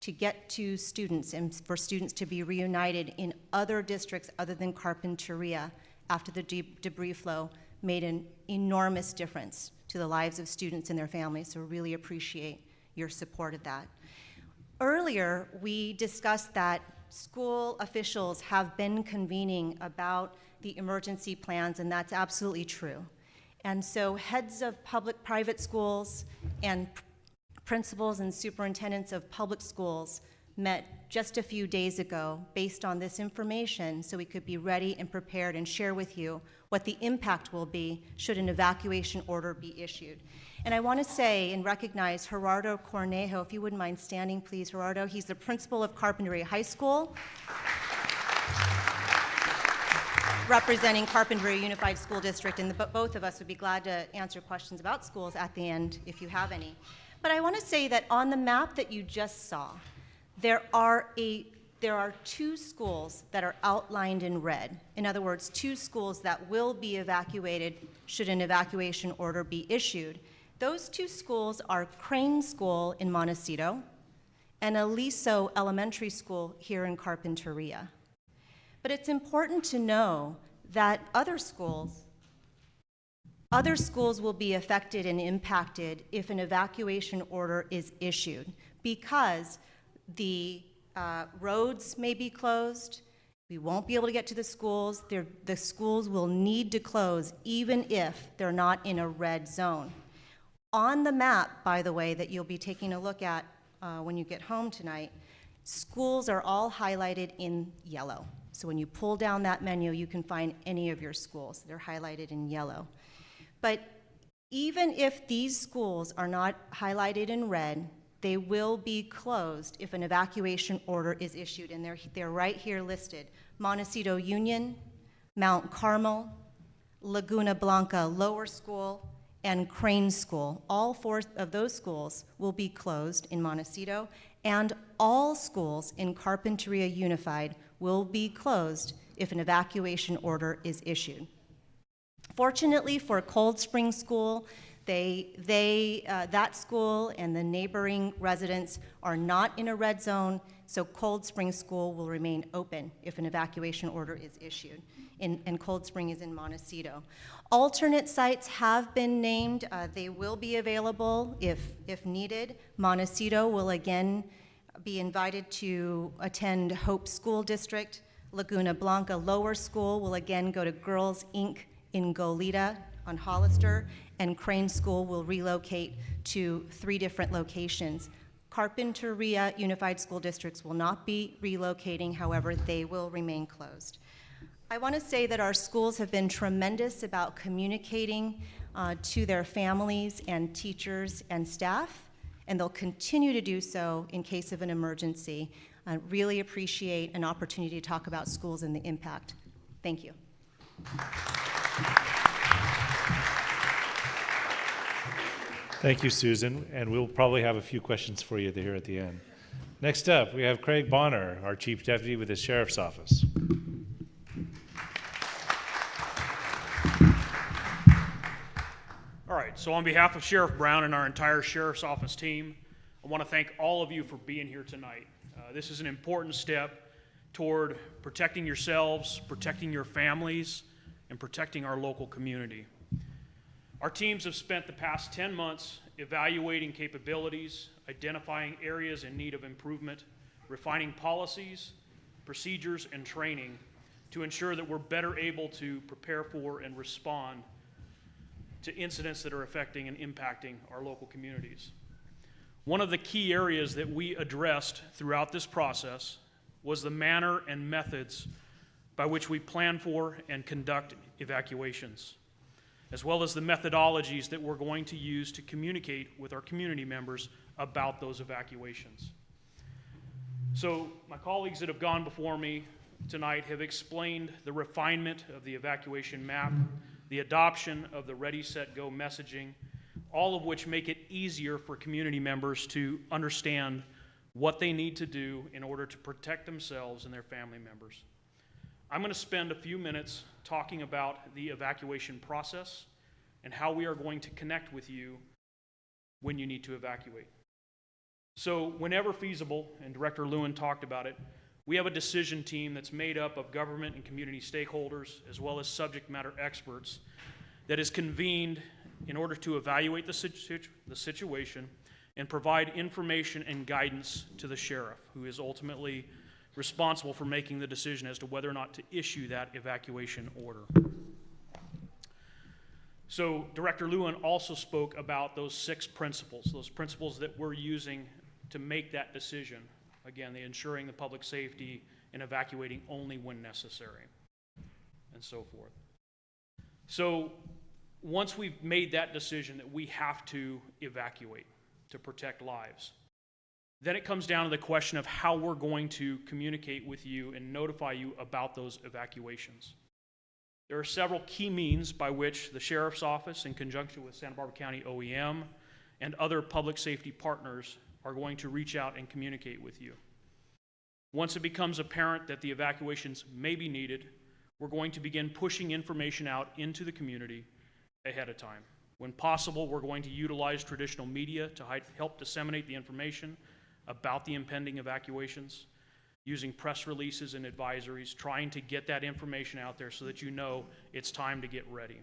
to get to students and for students to be reunited in other districts other than Carpinteria after the debris flow made an enormous difference to the lives of students and their families, so really appreciate your support of that. Earlier, we discussed that school officials have been convening about the emergency plans, and that's absolutely true. And so heads of public-private schools and principals and superintendents of public schools met just a few days ago based on this information so we could be ready and prepared and share with you what the impact will be should an evacuation order be issued. And I want to say and recognize Gerardo Cornejo, if you wouldn't mind standing, please, Gerardo. He's the principal of Carpinteria High School, representing Carpinteria Unified School District, and both of us would be glad to answer questions about schools at the end if you have any. But I want to say that on the map that you just saw, there are two schools that are outlined in red. In other words, two schools that will be evacuated should an evacuation order be issued. Those two schools are Crane School in Montecito and Aliso Elementary School here in Carpinteria. But it's important to know that other schools will be affected and impacted if an evacuation order is issued, because the roads may be closed, we won't be able to get to the schools, the schools will need to close even if they're not in a red zone. On the map, by the way, that you'll be taking a look at when you get home tonight, schools are all highlighted in yellow. So when you pull down that menu, you can find any of your schools. They're highlighted in yellow. But even if these schools are not highlighted in red, they will be closed if an evacuation order is issued, and they're right here listed. Montecito Union, Mount Carmel, Laguna Blanca Lower School, and Crane School. All 4 of those schools will be closed in Montecito, and all schools in Carpinteria Unified will be closed if an evacuation order is issued. Fortunately for Cold Spring School, that school and the neighboring residents are not in a red zone, so Cold Spring School will remain open if an evacuation order is issued, and Cold Spring is in Montecito. Alternate sites have been named. They will be available if needed. Montecito will again be invited to attend Hope School District. Laguna Blanca Lower School will again go to Girls Inc. in Goleta on Hollister, and Crane School will relocate to 3 different locations. Carpinteria Unified School Districts will not be relocating, however, they will remain closed. I want to say that our schools have been tremendous about communicating to their families and teachers and staff, and they'll continue to do so in case of an emergency. I really appreciate an opportunity to talk about schools and the impact. Thank you. Thank you, Susan, and we'll probably have a few questions for you here at the end. Next up, we have Craig Bonner, our Chief Deputy with the Sheriff's Office. All right, so on behalf of Sheriff Brown and our entire Sheriff's Office team, I want to thank all of you for being here tonight. This is an important step toward protecting yourselves, protecting your families, and protecting our local community. Our teams have spent the past 10 months evaluating capabilities, identifying areas in need of improvement, refining policies, procedures, and training to ensure that we're better able to prepare for and respond to incidents that are affecting and impacting our local communities. One of the key areas that we addressed throughout this process was the manner and methods by which we plan for and conduct evacuations, as well as the methodologies that we're going to use to communicate with our community members about those evacuations. So my colleagues that have gone before me tonight have explained the refinement of the evacuation map, the adoption of the Ready, Set, Go messaging, all of which make it easier for community members to understand what they need to do in order to protect themselves and their family members. I'm going to spend a few minutes talking about the evacuation process and how we are going to connect with you when you need to evacuate. So whenever feasible, and Director Lewin talked about it, we have a decision team that's made up of government and community stakeholders as well as subject matter experts that is convened in order to evaluate the situation and provide information and guidance to the sheriff, who is ultimately responsible for making the decision as to whether or not to issue that evacuation order. So Director Lewin also spoke about those 6 principles, those principles that we're using to make that decision. Again, the ensuring the public safety and evacuating only when necessary, and so forth. So once we've made that decision that we have to evacuate to protect lives, then it comes down to the question of how we're going to communicate with you and notify you about those evacuations. There are several key means by which the Sheriff's Office, in conjunction with Santa Barbara County OEM and other public safety partners, are going to reach out and communicate with you. Once it becomes apparent that the evacuations may be needed, we're going to begin pushing information out into the community ahead of time. When possible, we're going to utilize traditional media to help disseminate the information, about the impending evacuations, using press releases and advisories, trying to get that information out there so that you know it's time to get ready.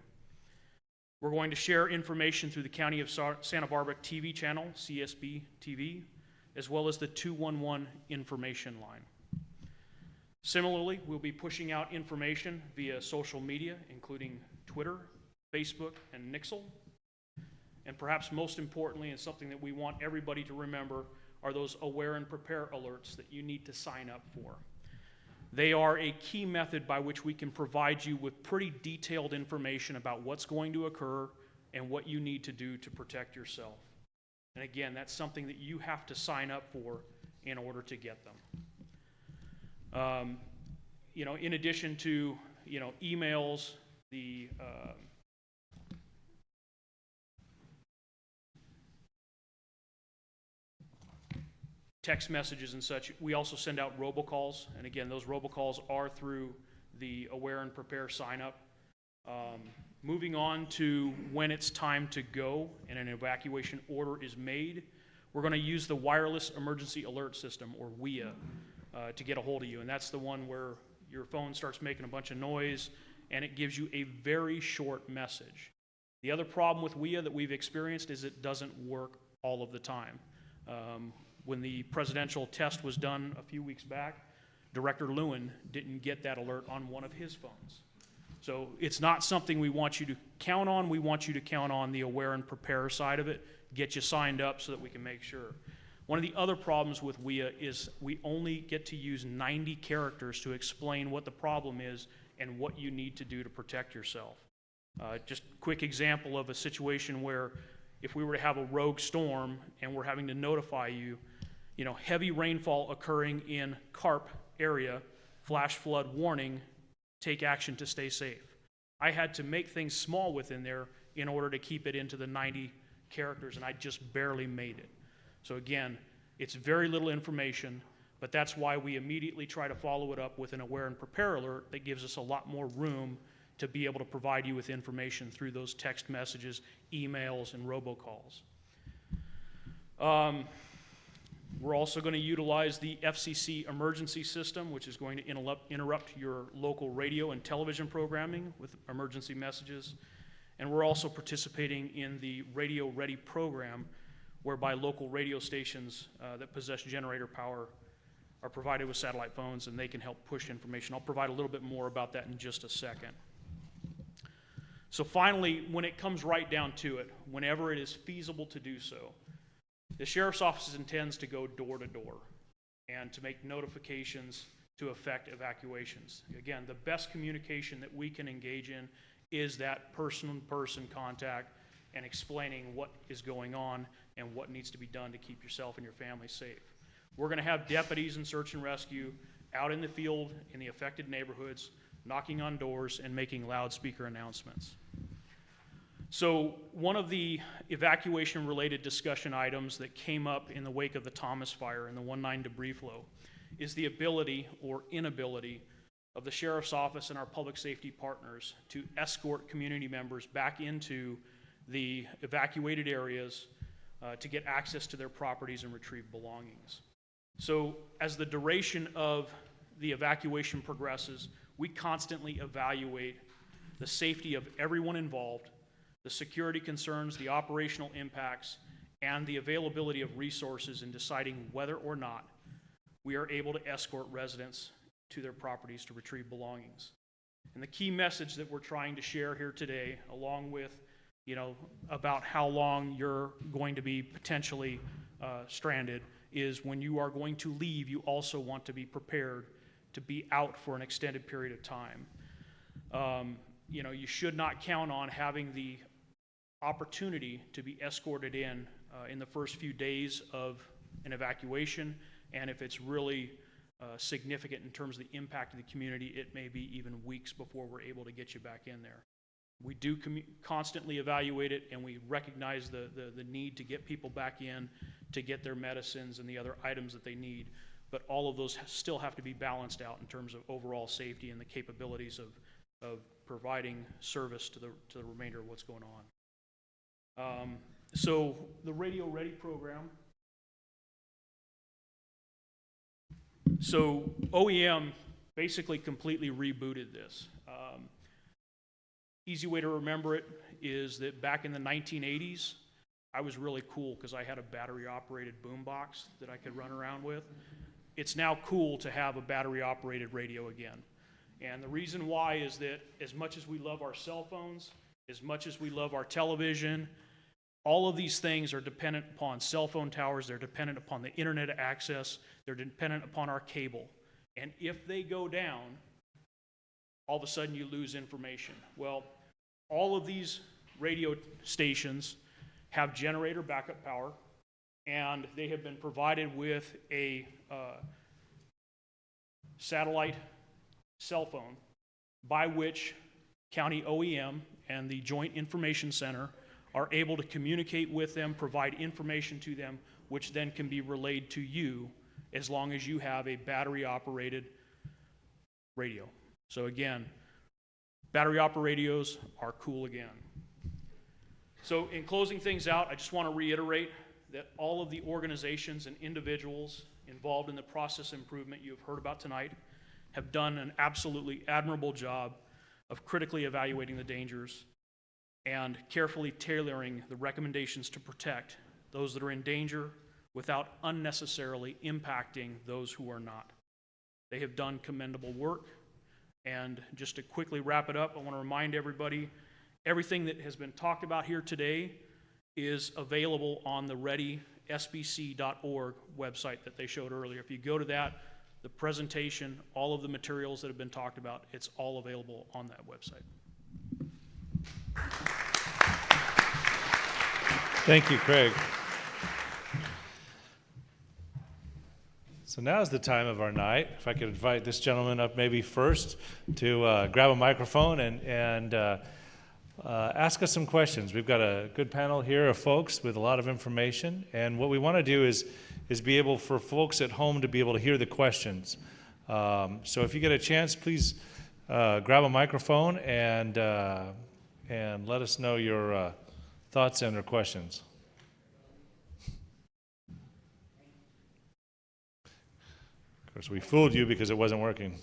We're going to share information through the County of Santa Barbara TV channel, CSB TV, as well as the 211 information line. Similarly, we'll be pushing out information via social media, including Twitter, Facebook, and Nixle. And perhaps most importantly, and something that we want everybody to remember, are those aware and prepare alerts that you need to sign up for. They are a key method by which we can provide you with pretty detailed information about what's going to occur and what you need to do to protect yourself. And again, that's something that you have to sign up for in order to get them. In addition to, emails, the text messages and such, we also send out robocalls. And again, those robocalls are through the Aware and Prepare sign up. Moving on to when it's time to go and an evacuation order is made, we're going to use the Wireless Emergency Alert System, or WEA, to get a hold of you. And that's the one where your phone starts making a bunch of noise and it gives you a very short message. The other problem with WEA that we've experienced is it doesn't work all of the time. When the presidential test was done a few weeks back, Director Lewin didn't get that alert on one of his phones. So it's not something we want you to count on. We want you to count on the Aware and Prepare side of it, get you signed up so that we can make sure. One of the other problems with WEA is we only get to use 90 characters to explain what the problem is and what you need to do to protect yourself. Just a quick example of a situation where if we were to have a rogue storm and we're having to notify you, heavy rainfall occurring in Carp area, flash flood warning, take action to stay safe. I had to make things small within there in order to keep it into the 90 characters, and I just barely made it. So again, it's very little information, but that's why we immediately try to follow it up with an Aware and Prepare alert that gives us a lot more room to be able to provide you with information through those text messages, emails, and robocalls. We're also going to utilize the FCC emergency system, which is going to interrupt your local radio and television programming with emergency messages. And we're also participating in the Radio Ready program, whereby local radio stations that possess generator power are provided with satellite phones and they can help push information. I'll provide a little bit more about that in just a second. So finally, when it comes right down to it, whenever it is feasible to do so, the Sheriff's Office intends to go door to door and to make notifications to affect evacuations. Again, the best communication that we can engage in is that person-to-person contact and explaining what is going on and what needs to be done to keep yourself and your family safe. We're going to have deputies in search and rescue out in the field in the affected neighborhoods, knocking on doors and making loudspeaker announcements. So one of the evacuation-related discussion items that came up in the wake of the Thomas Fire and the 1-9 debris flow is the ability or inability of the Sheriff's Office and our public safety partners to escort community members back into the evacuated areas to get access to their properties and retrieve belongings. So as the duration of the evacuation progresses, we constantly evaluate the safety of everyone involved, the security concerns, the operational impacts, and the availability of resources in deciding whether or not we are able to escort residents to their properties to retrieve belongings. And the key message that we're trying to share here today, along with about how long you're going to be potentially stranded, is when you are going to leave, you also want to be prepared to be out for an extended period of time. You should not count on having the opportunity to be escorted in the first few days of an evacuation, and if it's really significant in terms of the impact of the community, it may be even weeks before we're able to get you back in there. We do constantly evaluate it, and we recognize the need to get people back in to get their medicines and the other items that they need, but all of those still have to be balanced out in terms of overall safety and the capabilities of providing service to the remainder of what's going on. So the Radio Ready program So OEM basically completely rebooted this. Easy way to remember it is that back in the 1980s, I was really cool because I had a battery-operated boombox that I could run around with. It's now cool to have a battery-operated radio again. And the reason why is that as much as we love our cell phones, as much as we love our television, all of these things are dependent upon cell phone towers, they're dependent upon the internet access, they're dependent upon our cable. And if they go down, all of a sudden you lose information. Well, all of these radio stations have generator backup power, and they have been provided with a satellite cell phone by which county OEM and the Joint Information Center are able to communicate with them, provide information to them, which then can be relayed to you as long as you have a battery-operated radio. So again, battery-operated radios are cool again. So in closing things out, I just want to reiterate that all of the organizations and individuals involved in the process improvement you have heard about tonight have done an absolutely admirable job of critically evaluating the dangers and carefully tailoring the recommendations to protect those that are in danger without unnecessarily impacting those who are not. They have done commendable work. And just to quickly wrap it up, I want to remind everybody, everything that has been talked about here today is available on the readysbc.org website that they showed earlier. If you go to that, the presentation, all of the materials that have been talked about, it's all available on that website. Thank you, Craig. So now is the time of our night. If I could invite this gentleman up maybe first to grab a microphone and ask us some questions. We've got a good panel here of folks with a lot of information, and what we want to do is be able for folks at home to be able to hear the questions. So if you get a chance, please grab a microphone and let us know your thoughts and or questions. Of course, we fooled you because it wasn't working.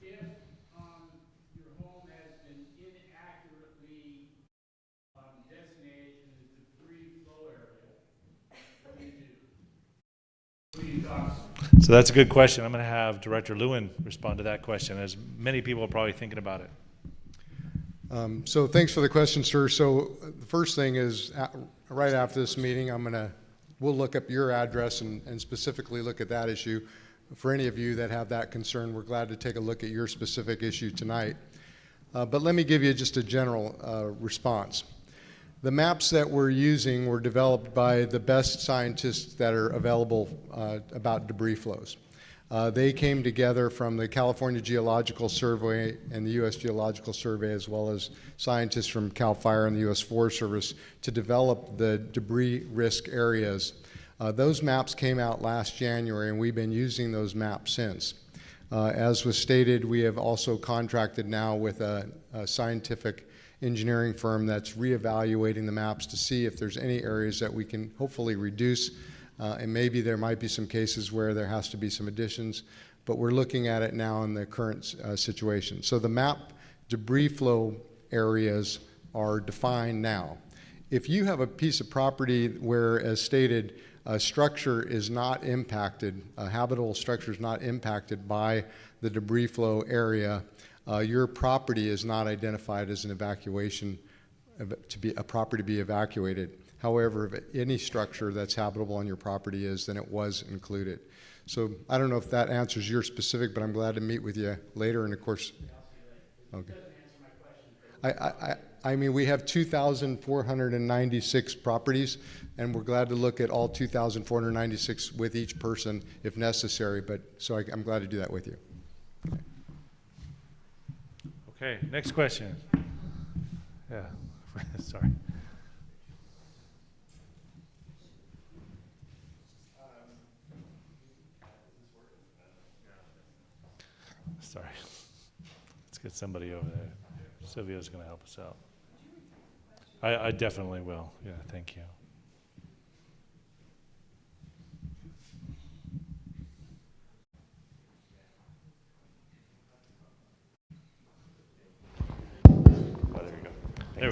If your home has been inaccurately designated in the debris flow area, what do you do? Who do you talk to? So that's a good question. I'm going to have Director Lewin respond to that question, as many people are probably thinking about it. So thanks for the question, sir. So the first thing is, right after this meeting, we'll look up your address and specifically look at that issue. For any of you that have that concern, we're glad to take a look at your specific issue tonight. But let me give you just a general response. The maps that we're using were developed by the best scientists that are available about debris flows. They came together from the California Geological Survey and the U.S. Geological Survey, as well as scientists from CAL FIRE and the U.S. Forest Service, to develop the debris risk areas. Those maps came out last January, and we've been using those maps since. As was stated, we have also contracted now with a scientific engineering firm that's reevaluating the maps to see if there's any areas that we can hopefully reduce. And maybe there might be some cases where there has to be some additions, but we're looking at it now in the current situation. So the map debris flow areas are defined now. If you have a piece of property where, as stated, a structure is not impacted, a habitable structure is not impacted by the debris flow area, your property is not identified as an evacuation, to be a property to be evacuated. However, if any structure that's habitable on your property is, then it was included. So I don't know if that answers your specific, but I'm glad to meet with you later. And of course, okay. I mean, we have 2,496 properties, and we're glad to look at all 2,496 with each person if necessary. But so I'm glad to do that with you. Okay, next question. Yeah, sorry. Sorry. Let's get somebody over there. Sylvia's going to help us out. I definitely will. Yeah, thank you.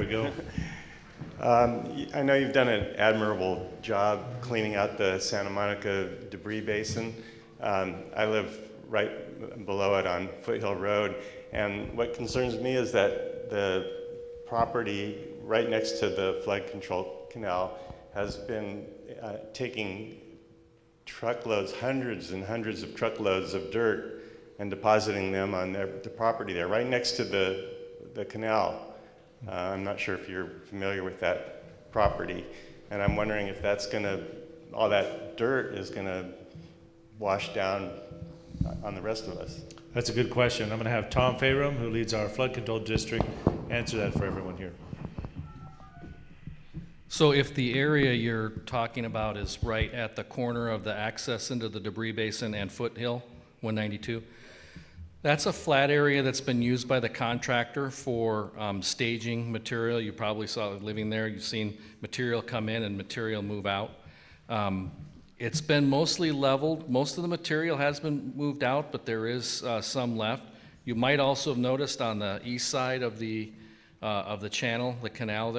we go. I know you've done an admirable job cleaning out the Santa Monica debris basin. I live right below it on Foothill Road, and what concerns me is that the property right next to the flood control canal has been taking truckloads, hundreds and hundreds of truckloads of dirt and depositing them on the property there, right next to the canal. I'm not sure if you're familiar with that property, and I'm wondering if that's all that dirt is gonna wash down on the rest of us. That's a good question. I'm going to have Tom Fayrum, who leads our flood control district, answer that for everyone here. So if the area you're talking about is right at the corner of the access into the debris basin and Foothill, 192, that's a flat area that's been used by the contractor for staging material. You probably saw it living there. You've seen material come in and material move out. It's been mostly leveled. Most of the material has been moved out, but there is some left. You might also have noticed on the east side of the channel, the canal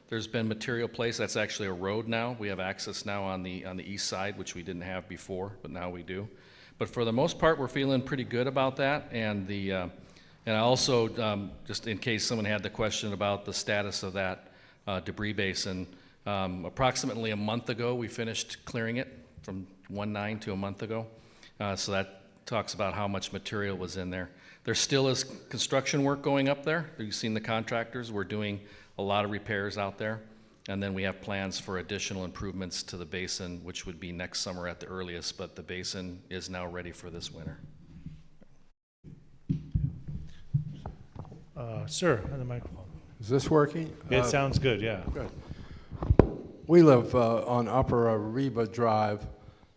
there's been material placed. That's actually a road now. We have access now on the east side, which we didn't have before, but now we do. But for the most part, we're feeling pretty good about that. And I also, just in case someone had the question about the status of that debris basin, approximately a month ago, we finished clearing it from 1/9 to a month ago. So that talks about how much material was in there. There still is construction work going up there. You've seen the contractors. We're doing a lot of repairs out there. And then we have plans for additional improvements to the basin, which would be next summer at the earliest, but the basin is now ready for this winter. Sir, on the microphone. Is this working? It sounds good, yeah. Good. We live on Upper Reba Drive,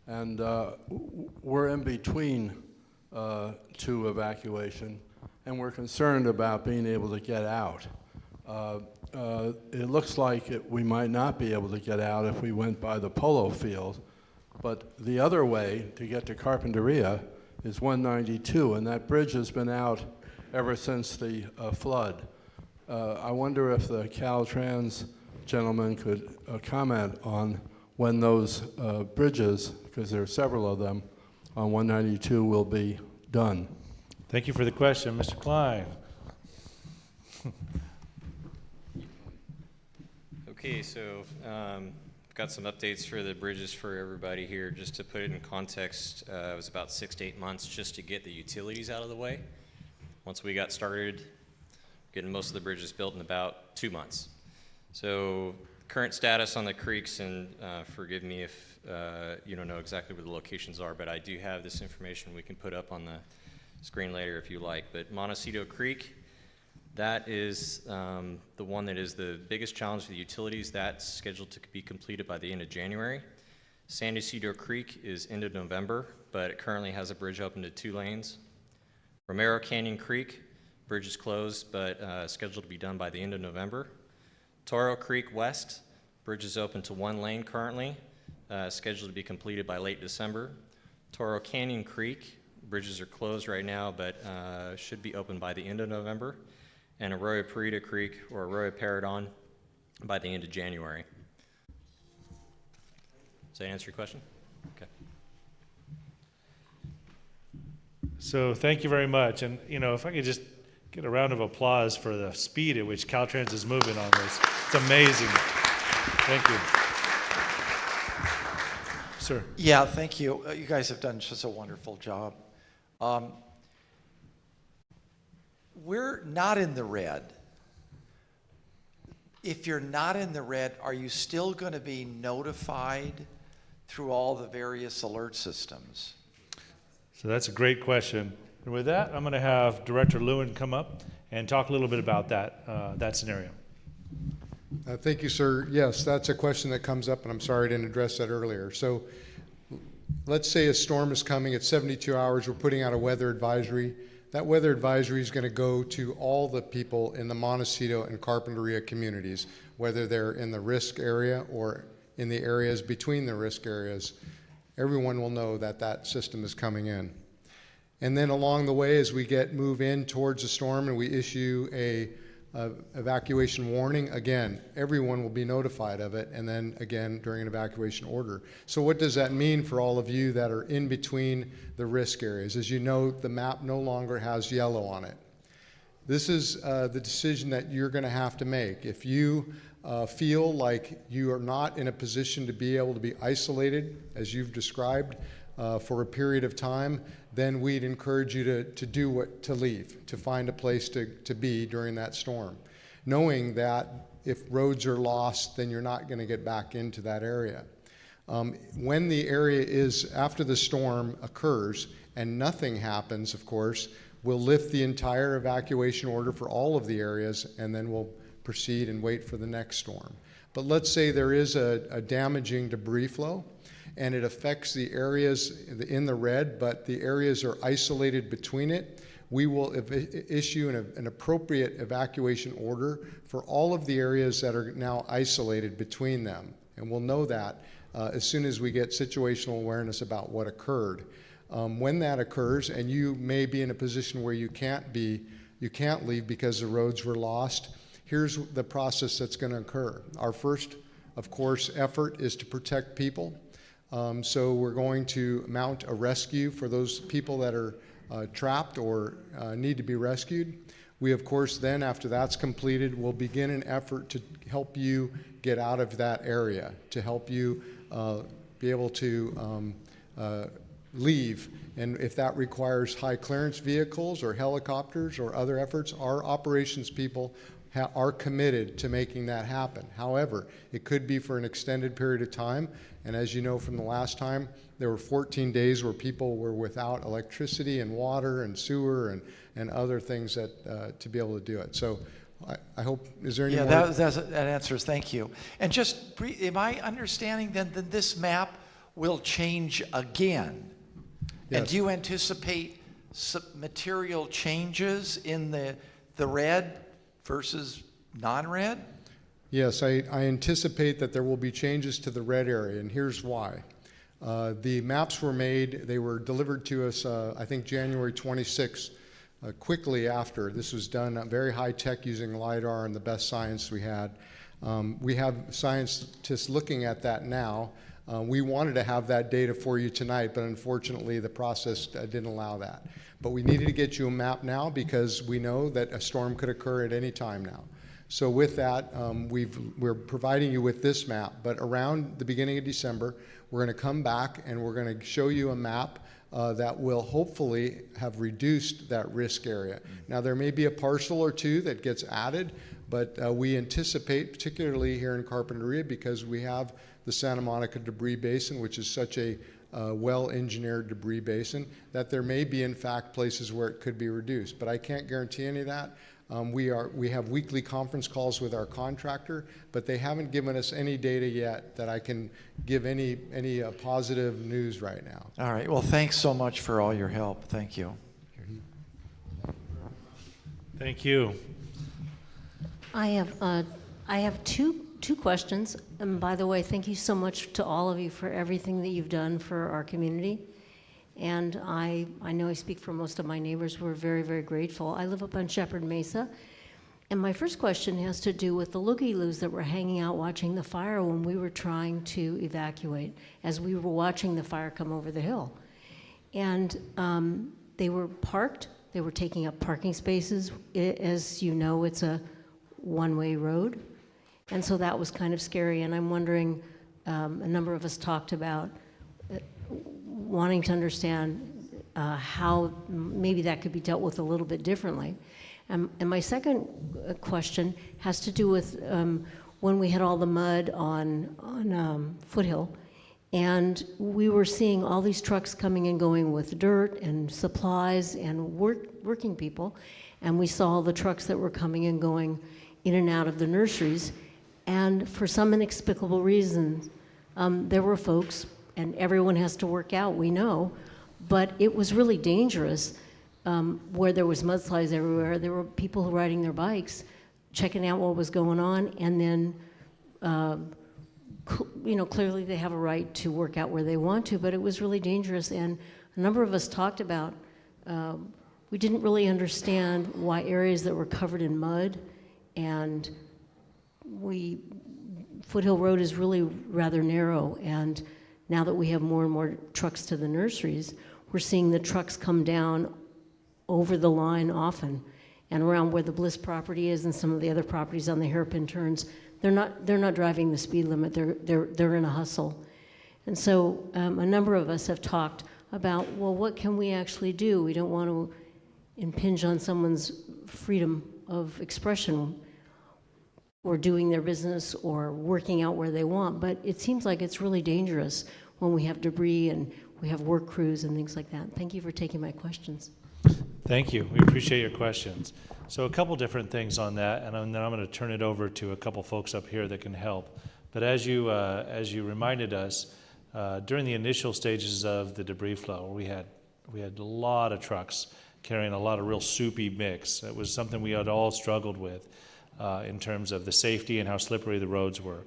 and we're in between two evacuation, and we're concerned about being able to get out. It looks like we might not be able to get out if we went by the polo field, but the other way to get to Carpinteria is 192, and that bridge has been out ever since the flood. I wonder if the Caltrans gentleman could comment on when those bridges, because there are several of them, on 192 will be done. Thank you for the question. Mr. Klein. Okay, so I've got some updates for the bridges for everybody here. Just to put it in context, it was about 6 to 8 months just to get the utilities out of the way. Once we got started getting most of the bridges built in about 2 months. So current status on the creeks, and forgive me if you don't know exactly where the locations are, but I do have this information we can put up on the screen later if you like. But Montecito Creek, that is the one that is the biggest challenge for the utilities. That's scheduled to be completed by the end of January. San Ysidro Creek is end of November, but it currently has a bridge open to 2 lanes. Romero Canyon Creek, bridge is closed, but scheduled to be done by the end of November. Toro Creek West, bridge is open to 1 lane currently, scheduled to be completed by late December. Toro Canyon Creek, bridges are closed right now, but should be open by the end of November. And Arroyo Parida Creek, or Arroyo Paradon, by the end of January. Does that answer your question? Okay. So thank you very much. And, you know, if I could just get a round of applause for the speed at which Caltrans is moving on this. It's amazing. Thank you. Sir. Yeah, thank you. You guys have done such a wonderful job. We're not in the red. If you're not in the red, are you still going to be notified through all the various alert systems? So that's a great question. And with that, I'm going to have Director Lewin come up and talk a little bit about that scenario. Thank you, sir. Yes, that's a question that comes up, and I'm sorry I didn't address that earlier. So let's say a storm is coming. It's 72 hours. We're putting out a weather advisory. That weather advisory is going to go to all the people in the Montecito and Carpinteria communities, whether they're in the risk area or in the areas between the risk areas. Everyone will know that that system is coming in. And then along the way, as we move in towards the storm and we issue a evacuation warning, again, everyone will be notified of it, and then again during an evacuation order. So what does that mean for all of you that are in between the risk areas? As you know, the map no longer has yellow on it. This is the decision that you're going to have to make. If you feel like you are not in a position to be able to be isolated, as you've described, for a period of time, then we'd encourage you to leave, to find a place to be during that storm, knowing that if roads are lost, then you're not going to get back into that area. When the area is, after the storm occurs and nothing happens, of course, we'll lift the entire evacuation order for all of the areas, and then we'll proceed and wait for the next storm. But let's say there is a damaging debris flow, and it affects the areas in the red, but the areas are isolated between it. We will issue an appropriate evacuation order for all of the areas that are now isolated between them. And we'll know that as soon as we get situational awareness about what occurred. When that occurs, and you may be in a position where you can't leave because the roads were lost, here's the process that's going to occur. Our first, of course, effort is to protect people. So we're going to mount a rescue for those people that are trapped or need to be rescued. We, of course, then, after that's completed, will begin an effort to help you get out of that area, to help you be able to leave. And if that requires high clearance vehicles or helicopters or other efforts, our operations people are committed to making that happen. However, it could be for an extended period of time, and as you know from the last time, there were 14 days where people were without electricity and water and sewer and other things that to be able to do it. So I hope, is there any more? Yeah, that answers, thank you. And just, am I understanding then that this map will change again? Yes. And do you anticipate some material changes in the red versus non-red? Yes, I anticipate that there will be changes to the red area, and here's why. The maps were made, they were delivered to us, I think January 26th, quickly after. This was done very high tech using LiDAR and the best science we had. We have scientists looking at that now. We wanted to have that data for you tonight, but unfortunately the process didn't allow that. But we needed to get you a map now because we know that a storm could occur at any time now. So with that, we're providing you with this map, but around the beginning of December, we're going to come back and we're going to show you a map that will hopefully have reduced that risk area. Now, there may be a parcel or two that gets added, but we anticipate, particularly here in Carpinteria, because we have the Santa Monica debris basin, which is such a well-engineered debris basin, that there may be, in fact, places where it could be reduced. But I can't guarantee any of that. We have weekly conference calls with our contractor, but they haven't given us any data yet that I can give any positive news right now. All right. Well, thanks so much for all your help. Thank you. Thank you. I have two questions. And by the way, thank you so much to all of you for everything that you've done for our community. And I know I speak for most of my neighbors. We're very, very grateful. I live up on Shepherd Mesa. And my first question has to do with the looky-loos that were hanging out watching the fire when we were trying to evacuate, as we were watching the fire come over the hill. And they were parked. They were taking up parking spaces. As you know, it's a one-way road. And so that was kind of scary. And I'm wondering, a number of us talked about wanting to understand how maybe that could be dealt with a little bit differently. And my second question has to do with when we had all the mud on Foothill, and we were seeing all these trucks coming and going with dirt and supplies and working people, and we saw the trucks that were coming and going in and out of the nurseries, and for some inexplicable reason, there were folks, and everyone has to work out, we know, but it was really dangerous where there was mudslides everywhere. There were people riding their bikes, checking out what was going on, and then, clearly they have a right to work out where they want to, but it was really dangerous. And a number of us talked about, we didn't really understand why areas that were covered in mud and Foothill Road is really rather narrow, and now that we have more and more trucks to the nurseries, we're seeing the trucks come down over the line often, and around where the Bliss property is and some of the other properties on the hairpin turns, they're not driving the speed limit. They're in a hustle, and so a number of us have talked about, well, what can we actually do? We don't want to impinge on someone's freedom of expression or doing their business or working out where they want, but it seems like it's really dangerous when we have debris and we have work crews and things like that. Thank you for taking my questions. Thank you. We appreciate your questions. So a couple different things on that, and then I'm going to turn it over to a couple folks up here that can help. But as you reminded us, during the initial stages of the debris flow, we had a lot of trucks carrying a lot of real soupy mix. It was something we had all struggled with in terms of the safety and how slippery the roads were.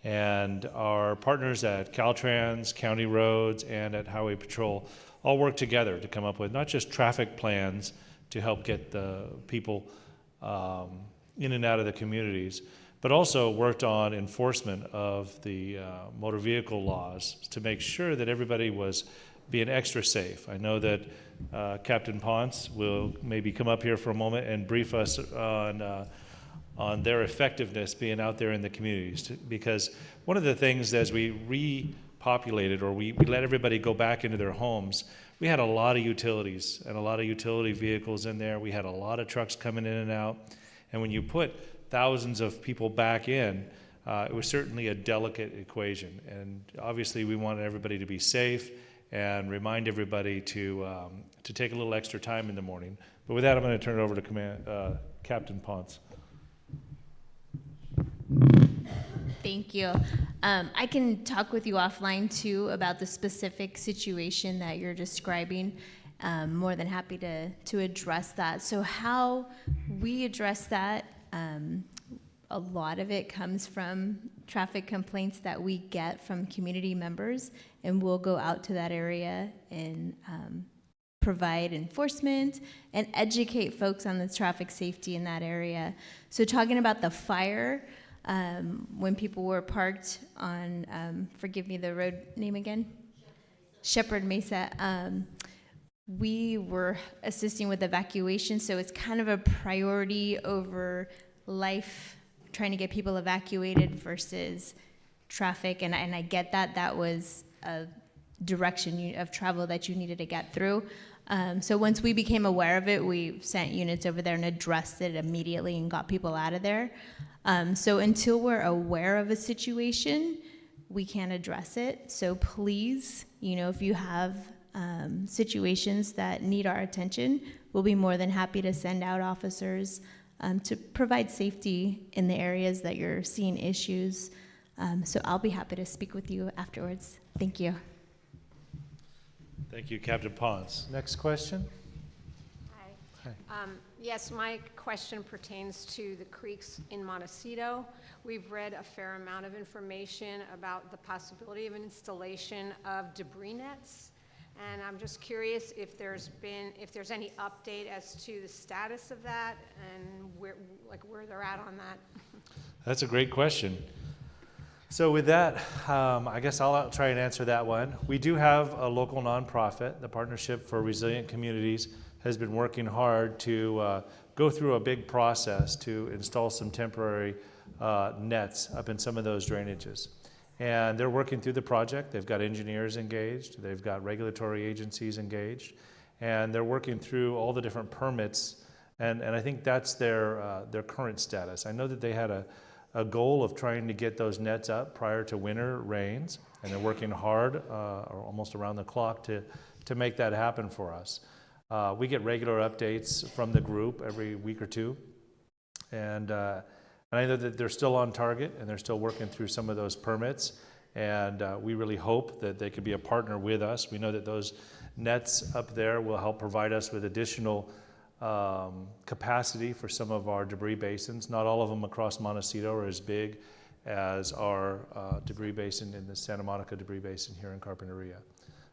And our partners at Caltrans, County Roads, and at Highway Patrol all worked together to come up with not just traffic plans to help get the people in and out of the communities, but also worked on enforcement of the motor vehicle laws to make sure that everybody was being extra safe. I know that Captain Ponce will maybe come up here for a moment and brief us on their effectiveness being out there in the communities. Because one of the things as we repopulated, or we let everybody go back into their homes, we had a lot of utilities and a lot of utility vehicles in there. We had a lot of trucks coming in and out. And when you put thousands of people back in, it was certainly a delicate equation. And obviously we wanted everybody to be safe and remind everybody to take a little extra time in the morning. But with that, I'm going to turn it over to Captain Ponce. Thank you. I can talk with you offline too about the specific situation that you're describing. More than happy to address that. So how we address that, a lot of it comes from traffic complaints that we get from community members, and we'll go out to that area and provide enforcement and educate folks on the traffic safety in that area. So talking about the fire, when people were parked on, forgive me, the road name again? Shepherd Mesa. We were assisting with evacuation, so it's kind of a priority over life, trying to get people evacuated versus traffic, and I get that. That was a direction of travel that you needed to get through. So once we became aware of it, we sent units over there and addressed it immediately and got people out of there. So until we're aware of a situation, we can't address it. So please, if you have situations that need our attention, we'll be more than happy to send out officers to provide safety in the areas that you're seeing issues. So I'll be happy to speak with you afterwards. Thank you. Thank you, Captain Ponce. Next question. Hi. Yes, my question pertains to the creeks in Montecito. We've read a fair amount of information about the possibility of an installation of debris nets, and I'm just curious if there's any update as to the status of that and where they're at on that. That's a great question. So with that, I guess I'll try and answer that one. We do have a local nonprofit, the Partnership for Resilient Communities, has been working hard to go through a big process to install some temporary nets up in some of those drainages. And they're working through the project. They've got engineers engaged. They've got regulatory agencies engaged. And they're working through all the different permits. And I think that's their current status. I know that they had a goal of trying to get those nets up prior to winter rains. And they're working hard, or almost around the clock, to make that happen for us. We get regular updates from the group every week or two. And I know that they're still on target and they're still working through some of those permits. And we really hope that they could be a partner with us. We know that those nets up there will help provide us with additional capacity for some of our debris basins. Not all of them across Montecito are as big as our debris basin in the Santa Monica debris basin here in Carpinteria.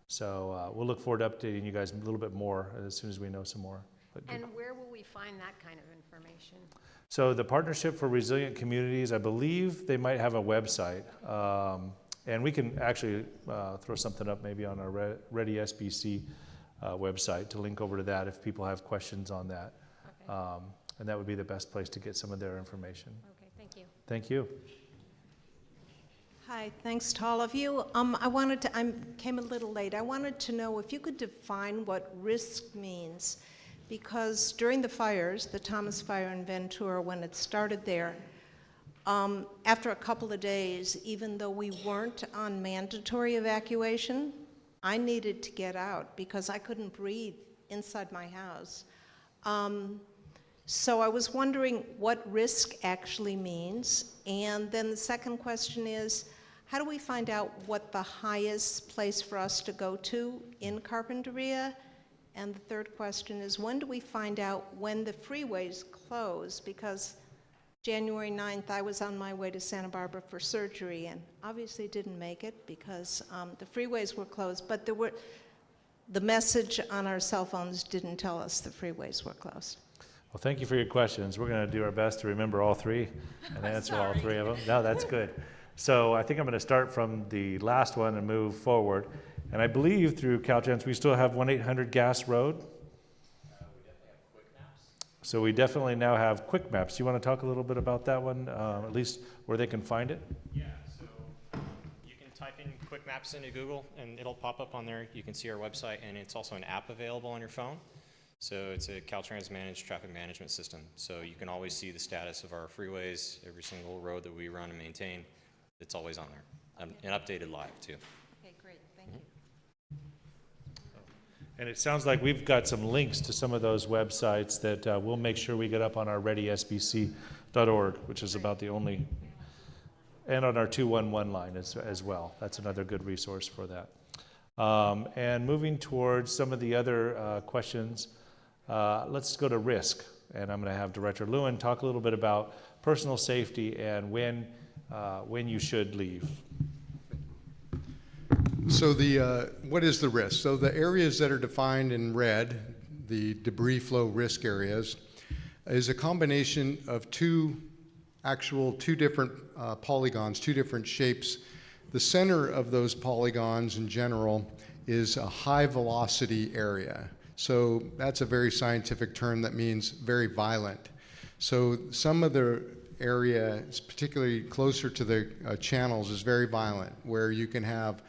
So we'll look forward to updating you guys a little bit more as soon as we know some more. And where will we find that kind of information? So the Partnership for Resilient Communities, I believe they might have a website. And we can actually throw something up maybe on our Ready SBC website to link over to that if people have questions on that. Okay. And that would be the best place to get some of their information. Okay, thank you. Thank you. Hi, thanks to all of you. I came a little late. I wanted to know if you could define what risk means, because during the fires, the Thomas Fire in Ventura, when it started there, after a couple of days, even though we weren't on mandatory evacuation, I needed to get out because I couldn't breathe inside my house. So I was wondering what risk actually means. And then the second question is, how do we find out what the highest place for us to go to in Carpinteria? And the third question is, when do we find out when the freeways close? Because January 9th, I was on my way to Santa Barbara for surgery and obviously didn't make it because the freeways were closed, but the message on our cell phones didn't tell us the freeways were closed. Well, thank you for your questions. We're going to do our best to remember all three and answer all three of them. No, that's good. So I think I'm going to start from the last one and move forward. And I believe through Caltrans, we still have 1-800-GAS road. So we definitely now have quick maps. Do you want to talk a little bit about that one, at least where they can find it? Yeah, so you can type in quick maps into Google and it'll pop up on there. You can see our website, and it's also an app available on your phone. So it's a Caltrans managed traffic management system. So you can always see the status of our freeways, every single road that we run and maintain. It's always on there, and updated live too. Okay, great, thank you. And it sounds like we've got some links to some of those websites that we'll make sure we get up on our readysbc.org, which is about the only, and on our 211 line as well. That's another good resource for that. And moving towards some of the other questions, let's go to risk. And I'm going to have Director Lewin talk a little bit about personal safety and when you should leave. So what is the risk? So the areas that are defined in red, the debris flow risk areas, is a combination of two different polygons, two different shapes. The center of those polygons in general is a high velocity area. So that's a very scientific term that means very violent. So some of the area, particularly closer to the channels, is very violent, where you can have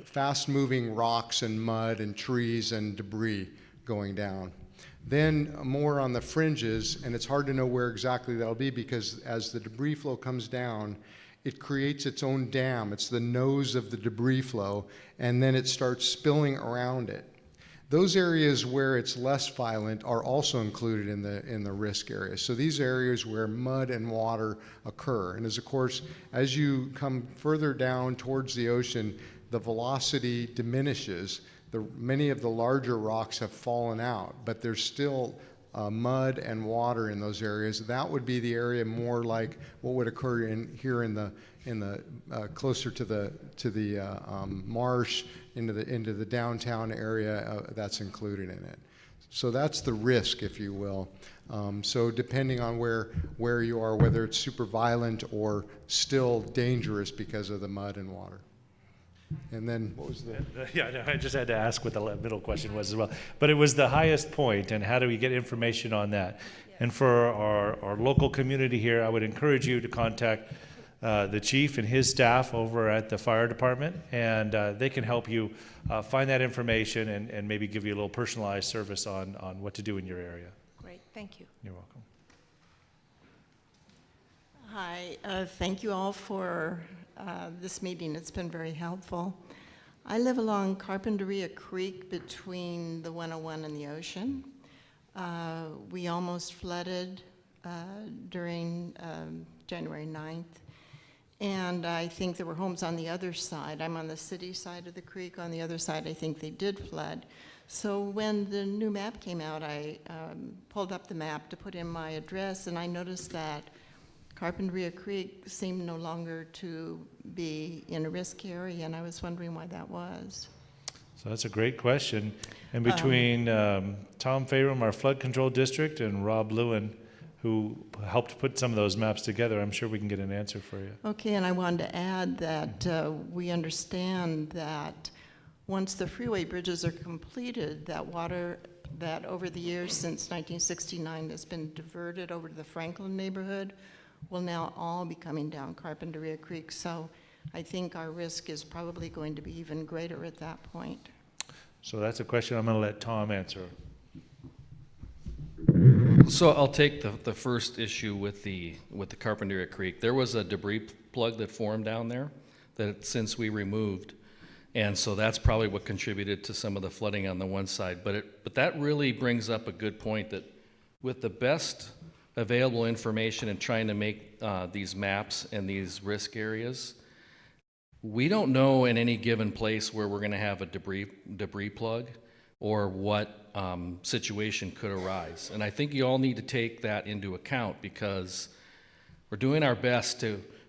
fast-moving rocks and mud and trees and debris going down. Then more on the fringes, and it's hard to know where exactly that'll be because as the debris flow comes down, it creates its own dam. It's the nose of the debris flow, and then it starts spilling around it. Those areas where it's less violent are also included in the risk areas. So these areas where mud and water occur. And of course, as you come further down towards the ocean, the velocity diminishes. Many of the larger rocks have fallen out, but there's still mud and water in those areas. That would be the area more like what would occur here in the closer to the marsh, into the downtown area that's included in it. So that's the risk, if you will. So depending on where you are, whether it's super violent or still dangerous because of the mud and water. And then what was the? Yeah, no, I just had to ask what the middle question was as well. But it was the highest point, and how do we get information on that? And for our local community here, I would encourage you to contact the chief and his staff over at the fire department, and they can help you find that information and maybe give you a little personalized service on what to do in your area. Great, thank you. You're welcome. Hi, thank you all for this meeting. It's been very helpful. I live along Carpinteria Creek between the 101 and the ocean. We almost flooded during January 9th. And I think there were homes on the other side. I'm on the city side of the creek. On the other side, I think they did flood. So when the new map came out, I pulled up the map to put in my address, and I noticed that Carpinteria Creek seemed no longer to be in a risk area, and I was wondering why that was. So that's a great question. And between Tom Fayrum, our flood control district, and Rob Lewin, who helped put some of those maps together, I'm sure we can get an answer for you. Okay, and I wanted to add that we understand that once the freeway bridges are completed, that water that over the years since 1969 has been diverted over to the Franklin neighborhood will now all be coming down Carpinteria Creek. So I think our risk is probably going to be even greater at that point. So that's a question I'm going to let Tom answer. So I'll take the first issue with the Carpinteria Creek. There was a debris plug that formed down there that since we removed, and so that's probably what contributed to some of the flooding on the one side. But that really brings up a good point that with the best available information and trying to make these maps and these risk areas, we don't know in any given place where we're going to have a debris plug or what situation could arise. And I think you all need to take that into account because we're doing our best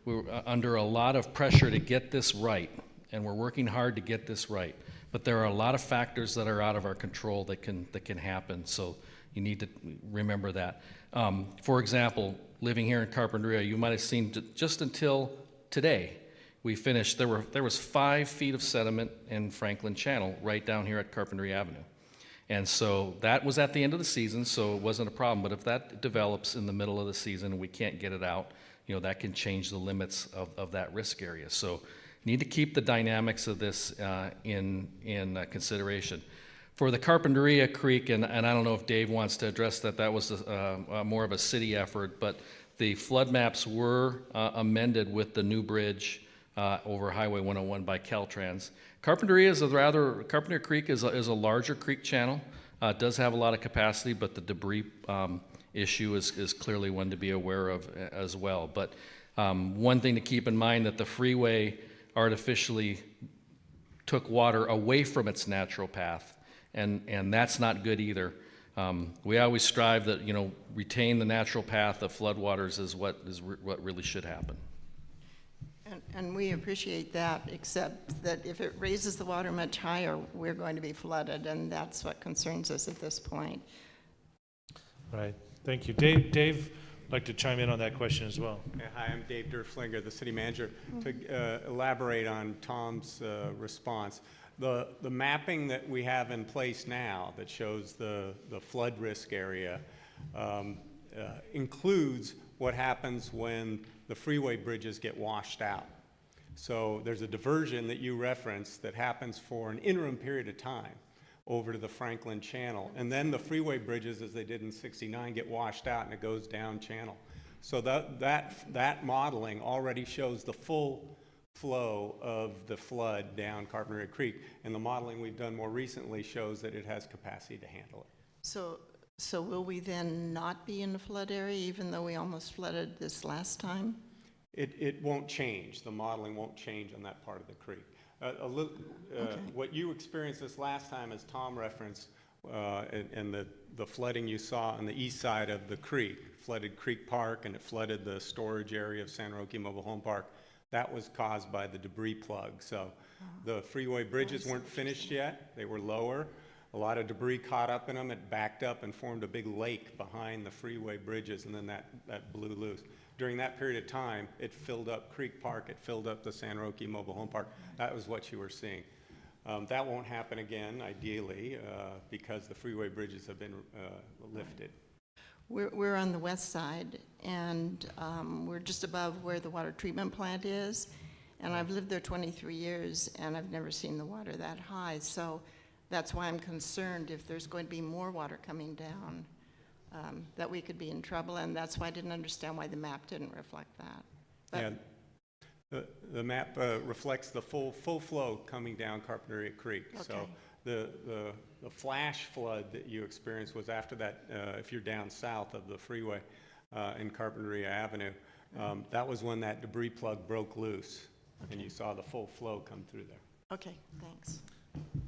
we're under a lot of pressure to get this right, and we're working hard to get this right. But there are a lot of factors that are out of our control that can happen, so you need to remember that. For example, living here in Carpinteria, you might have seen just until today, we finished, there was 5 feet of sediment in Franklin Channel right down here at Carpinteria Avenue. And so that was at the end of the season, so it wasn't a problem. But if that develops in the middle of the season and we can't get it out, that can change the limits of that risk area. So need to keep the dynamics of this in consideration. For the Carpinteria Creek, and I don't know if Dave wants to address that, that was more of a city effort, but the flood maps were amended with the new bridge over Highway 101 by Caltrans. Carpinteria Creek is a larger creek channel. It does have a lot of capacity, but the debris issue is clearly one to be aware of as well. But one thing to keep in mind that the freeway artificially took water away from its natural path, and that's not good either. We always strive that retain the natural path of floodwaters is what really should happen. And we appreciate that, except that if it raises the water much higher, we're going to be flooded, and that's what concerns us at this point. Right. Thank you. Dave, I'd like to chime in on that question as well. Yeah, hi, I'm Dave Derflinger, the city manager. To elaborate on Tom's response, the mapping that we have in place now that shows the flood risk area includes what happens when the freeway bridges get washed out. So there's a diversion that you referenced that happens for an interim period of time over to the Franklin Channel. And then the freeway bridges, as they did in '69, get washed out and it goes down channel. So that modeling already shows the full flow of the flood down Carpinteria Creek. And the modeling we've done more recently shows that it has capacity to handle it. So will we then not be in the flood area, even though we almost flooded this last time? It won't change. The modeling won't change on that part of the creek. What you experienced this last time, as Tom referenced, and the flooding you saw on the east side of the creek, flooded Creek Park, and it flooded the storage area of San Roque Mobile Home Park. That was caused by the debris plug. So the freeway bridges weren't finished yet. They were lower. A lot of debris caught up in them. It backed up and formed a big lake behind the freeway bridges, and then that blew loose. During that period of time, it filled up Creek Park. It filled up the San Roque Mobile Home Park. That was what you were seeing. That won't happen again, ideally, because the freeway bridges have been lifted. We're on the west side, and we're just above where the water treatment plant is. And I've lived there 23 years, and I've never seen the water that high. So that's why I'm concerned if there's going to be more water coming down, that we could be in trouble. And that's why I didn't understand why the map didn't reflect that. But the map reflects the full flow coming down Carpinteria Creek. Okay. So the flash flood that you experienced was after that, if you're down south of the freeway in Carpinteria Avenue. That was when that debris plug broke loose, and you saw the full flow come through there. Okay, thanks.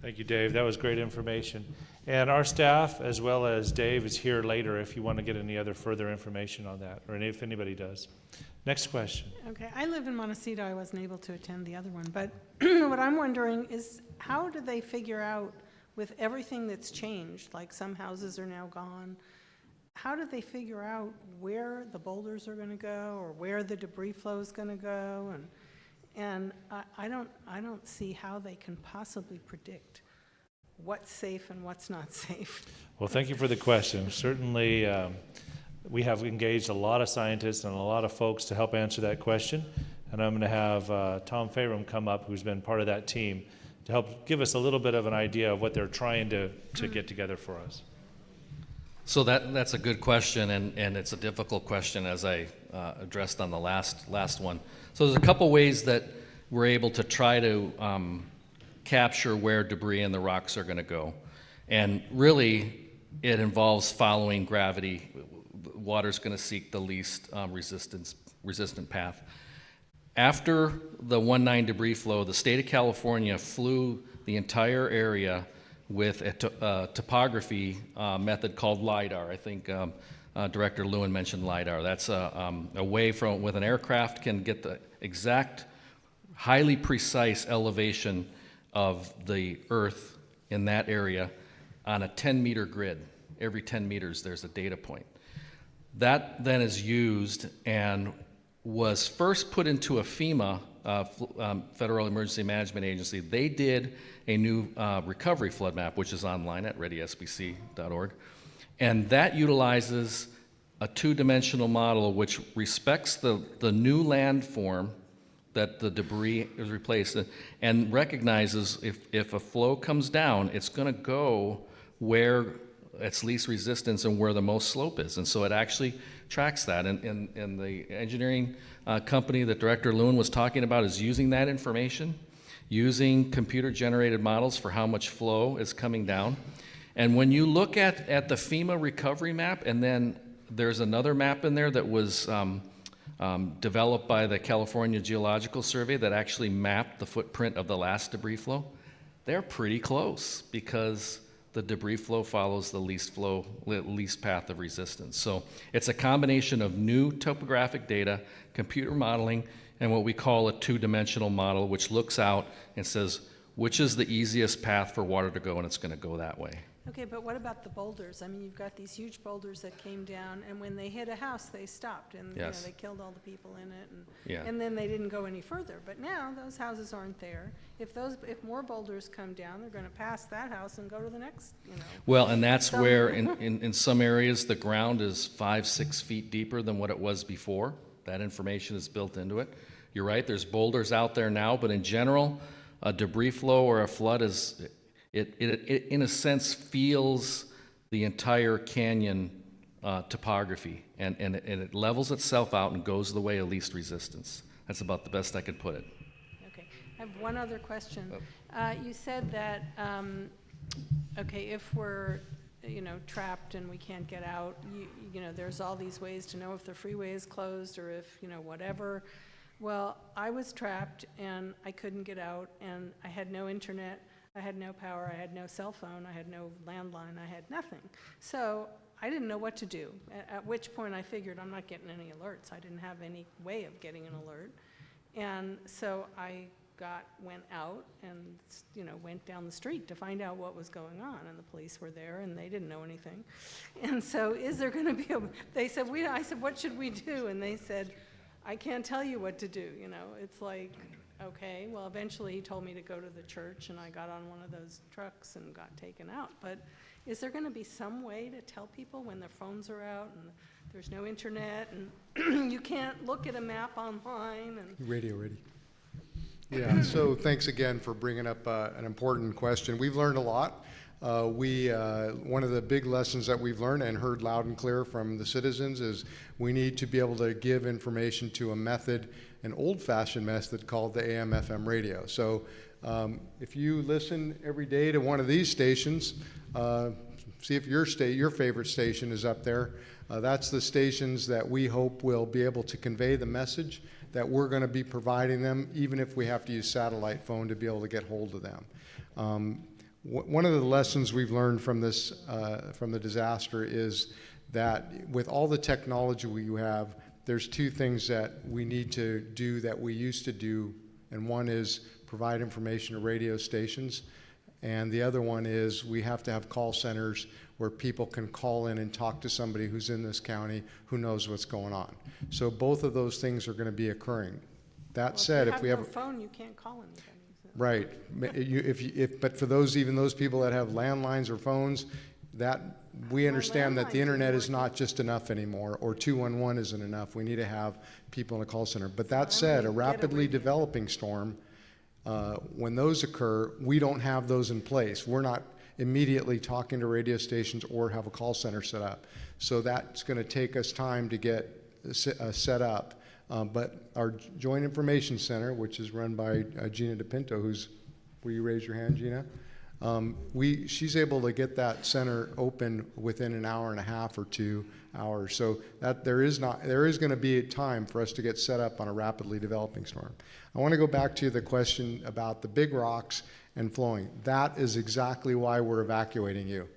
Thank you, Dave. That was great information. And our staff, as well as Dave, is here later if you want to get any other further information on that, or if anybody does. Next question. Okay, I live in Montecito. I wasn't able to attend the other one, but what I'm wondering is how do they figure out with everything that's changed, like some houses are now gone, how do they figure out where the boulders are going to go or where the debris flow is going to go? And I don't see how they can possibly predict what's safe and what's not safe. Well, thank you for the question. Certainly, we have engaged a lot of scientists and a lot of folks to help answer that question. And I'm going to have Tom Fayram come up, who's been part of that team, to help give us a little bit of an idea of what they're trying to get together for us. So that's a good question, and it's a difficult question, as I addressed on the last one. So there's a couple ways that we're able to try to capture where debris and the rocks are going to go. And really, it involves following gravity. Water's going to seek the least resistant path. After the 1.9 debris flow, the state of California flew the entire area with a topography method called LIDAR. I think Director Lewin mentioned LIDAR. That's a way with an aircraft can get the exact, highly precise elevation of the Earth in that area on a 10-meter grid. Every 10 meters, there's a data point. That then is used and was first put into a FEMA, Federal Emergency Management Agency. They did a new recovery flood map, which is online at readysbc.org. And that utilizes a two-dimensional model which respects the new landform that the debris is replaced and recognizes if a flow comes down, it's going to go where it's least resistance and where the most slope is. And so it actually tracks that. And the engineering company that Director Lewin was talking about is using that information, using computer-generated models for how much flow is coming down. And when you look at the FEMA recovery map, and then there's another map in there that was developed by the California Geological Survey that actually mapped the footprint of the last debris flow, they're pretty close because the debris flow follows the least path of resistance. So it's a combination of new topographic data, computer modeling, and what we call a two-dimensional model, which looks out and says, which is the easiest path for water to go, and it's going to go that way. Okay, but what about the boulders? I mean, you've got these huge boulders that came down, and when they hit a house, they stopped, and Yes. they killed all the people in it, Yeah. and then they didn't go any further. But now those houses aren't there. If more boulders come down, they're going to pass that house and go to the next. Well, and that's where in some areas the ground is 5-6 feet deeper than what it was before. That information is built into it. You're right, there's boulders out there now, but in general, a debris flow or a flood it in a sense feels the entire canyon topography, and it levels itself out and goes the way of least resistance. That's about the best I could put it. Okay, I have one other question. You said that, okay, if we're, trapped and we can't get out, there's all these ways to know if the freeway is closed or if, whatever. Well, I was trapped and I couldn't get out, and I had no internet, I had no power, I had no cell phone, I had no landline, I had nothing. So I didn't know what to do, at which point I figured I'm not getting any alerts. I didn't have any way of getting an alert. And so I went out and, went down the street to find out what was going on, and the police were there and they didn't know anything. And so is there going to be they said, I said, what should we do? And they said, I can't tell you what to do, It's like, okay, well, eventually he told me to go to the church, and I got on one of those trucks and got taken out. But is there going to be some way to tell people when their phones are out and there's no internet and you can't look at a map online? And Radio ready. Yeah, so thanks again for bringing up an important question. We've learned a lot. One of the big lessons that we've learned and heard loud and clear from the citizens is we need to be able to give information to a method, an old-fashioned method called the AM/FM radio. So if you listen every day to one of these stations, see if your favorite station is up there. That's the stations that we hope will be able to convey the message that we're going to be providing them, even if we have to use satellite phone to be able to get hold of them. One of the lessons we've learned from this, from the disaster, is that with all the technology we have, there's two things that we need to do that we used to do, and one is provide information to radio stations, and the other one is we have to have call centers where people can call in and talk to somebody who's in this county who knows what's going on. So both of those things are going to be occurring. That said, if we have no phone, you can't call anybody. So. Right. But for even those people that have landlines or phones, that we understand that the internet is not just enough anymore, or 211 isn't enough. We need to have people in a call center. But that said, a rapidly developing storm, when those occur, we don't have those in place. We're not immediately talking to radio stations or have a call center set up. So that's going to take us time to get set up. But our Joint Information Center, which is run by Gina DePinto, will you raise your hand, Gina? She's able to get that center open within an hour and a half or 2 hours. So that there is going to be a time for us to get set up on a rapidly developing storm. I want to go back to the question about the big rocks and flowing. That is exactly why we're evacuating you.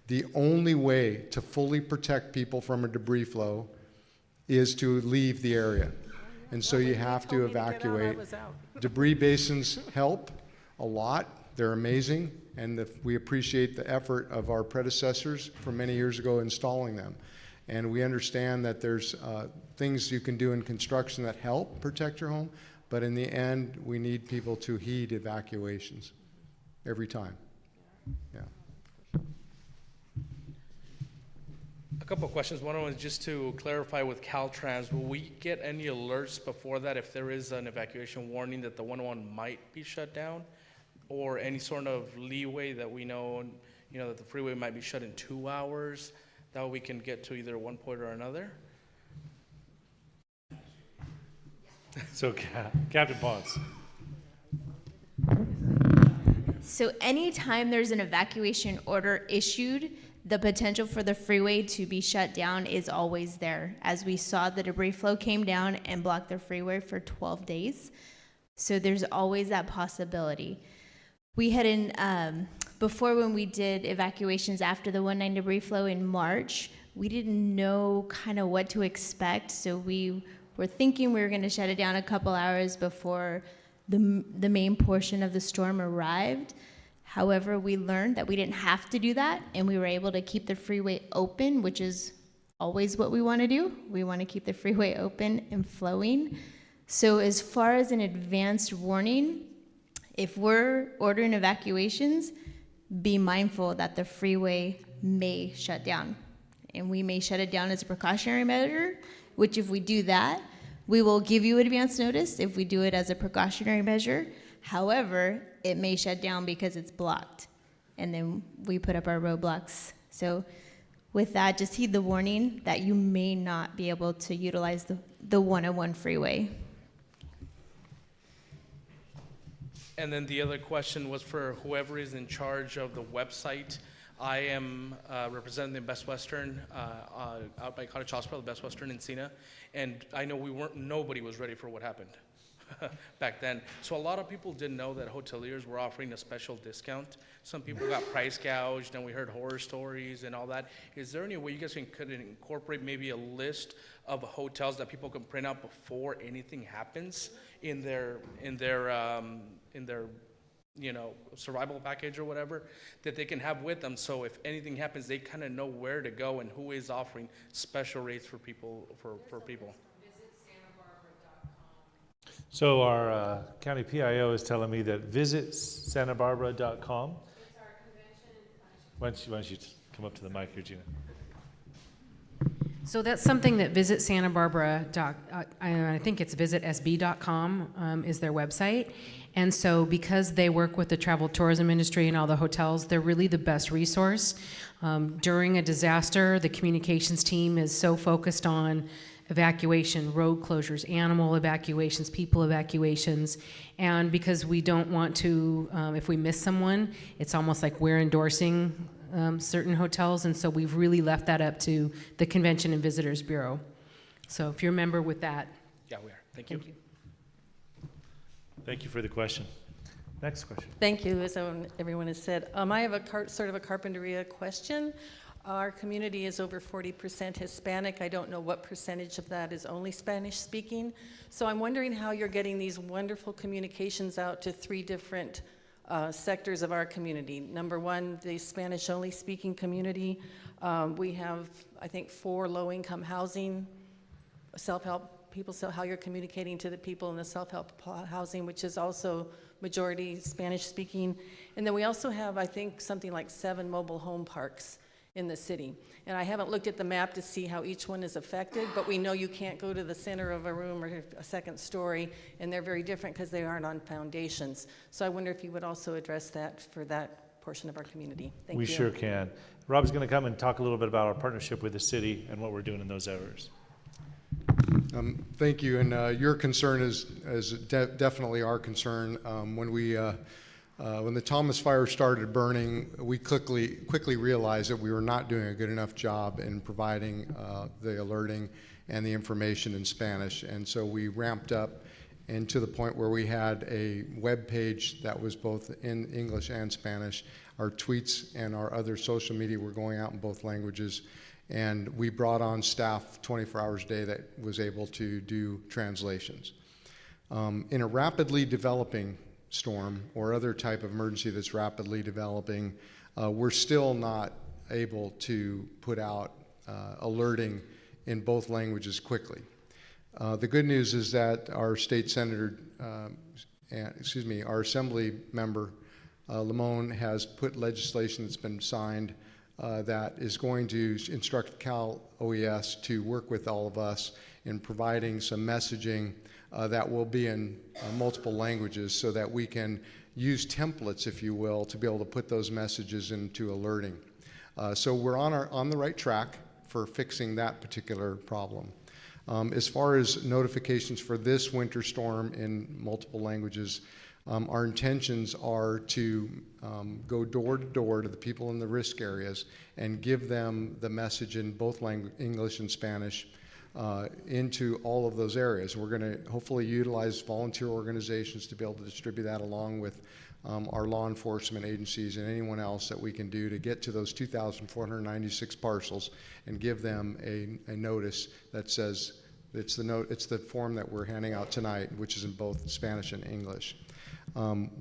The only way to fully protect people from a debris flow is to leave the area. And so you have to evacuate. Debris basins help a lot. They're amazing, and we appreciate the effort of our predecessors from many years ago installing them. And we understand that there's things you can do in construction that help protect your home, but in the end, we need people to heed evacuations every time. Yeah. A couple of questions. One was just to clarify with Caltrans, will we get any alerts before that if there is an evacuation warning that the 101 might be shut down? Or any sort of leeway that we know, that the freeway might be shut in 2 hours, that way we can get to either one point or another? So, Captain Ponce. So anytime there's an evacuation order issued, the potential for the freeway to be shut down is always there. As we saw, the debris flow came down and blocked the freeway for 12 days. So there's always that possibility. We had before, when we did evacuations after the 1-9 debris flow in March, we didn't know kind of what to expect. So we were thinking we were going to shut it down a couple hours before the main portion of the storm arrived. However, we learned that we didn't have to do that, and we were able to keep the freeway open, which is always what we want to do. We want to keep the freeway open and flowing. So as far as an advanced warning, if we're ordering evacuations, be mindful that the freeway may shut down. And we may shut it down as a precautionary measure, which if we do that, we will give you advance notice if we do it as a precautionary measure. However, it may shut down because it's blocked. And then we put up our roadblocks. So with that, just heed the warning that you may not be able to utilize the 101 freeway. And then the other question was for whoever is in charge of the website. I am representing the Best Western out by Cottage Hospital, the Best Western Encina, and I know nobody was ready for what happened back then. So a lot of people didn't know that hoteliers were offering a special discount. Some people got price gouged, and we heard horror stories and all that. Is there any way you guys could incorporate maybe a list of hotels that people can print out before anything happens in their survival package or whatever that they can have with them, so if anything happens, they kind of know where to go and who is offering special rates for people. So our county PIO is telling me that visitsantabarbara.com. Why don't you come up to the mic here, Gina? So that's something that Visit Santa Barbara, I think it's visitsb.com is their website. And so because they work with the travel tourism industry and all the hotels, they're really the best resource. During a disaster, the communications team is so focused on evacuation, road closures, animal evacuations, people evacuations. And because we don't want to, if we miss someone, it's almost like we're endorsing certain hotels, and so we've really left that up to the Convention and Visitors Bureau. So if you're a member with that. Yeah, we are. Thank you. Thank you for the question. Next question. Thank you, as everyone has said. I have sort of a Carpinteria question. Our community is over 40% Hispanic. I don't know what percentage of that is only Spanish speaking. So I'm wondering how you're getting these wonderful communications out to 3 different sectors of our community. Number one, the Spanish only speaking community. We have, I think, 4 low-income housing, self-help people, so how you're communicating to the people in the self-help housing, which is also majority Spanish speaking. And then we also have, I think, something like 7 mobile home parks in the city. And I haven't looked at the map to see how each one is affected, but we know you can't go to the center of a room or a second story, and they're very different because they aren't on foundations. So I wonder if you would also address that for that portion of our community. Thank you. We sure can. Rob's going to come and talk a little bit about our partnership with the city and what we're doing in those areas. Thank you, and your concern is definitely our concern. When the Thomas Fire started burning, we quickly realized that we were not doing a good enough job in providing the alerting and the information in Spanish, and so we ramped up, and to the point where we had a web page that was both in English and Spanish. Our tweets and our other social media were going out in both languages, and we brought on staff 24 hours a day that was able to do translations. In a rapidly developing storm or other type of emergency that's rapidly developing, we're still not able to put out alerting in both languages quickly. The good news is that our state senator, our assembly member, Limon, has put legislation that's been signed that is going to instruct Cal OES to work with all of us in providing some messaging that will be in multiple languages so that we can use templates, if you will, to be able to put those messages into alerting. So we're on the right track for fixing that particular problem. As far as notifications for this winter storm in multiple languages, our intentions are to go door to door to the people in the risk areas and give them the message in both English and Spanish into all of those areas. We're going to hopefully utilize volunteer organizations to be able to distribute that along with our law enforcement agencies and anyone else that we can do to get to those 2,496 parcels and give them a notice that says, it's the form that we're handing out tonight, which is in both Spanish and English.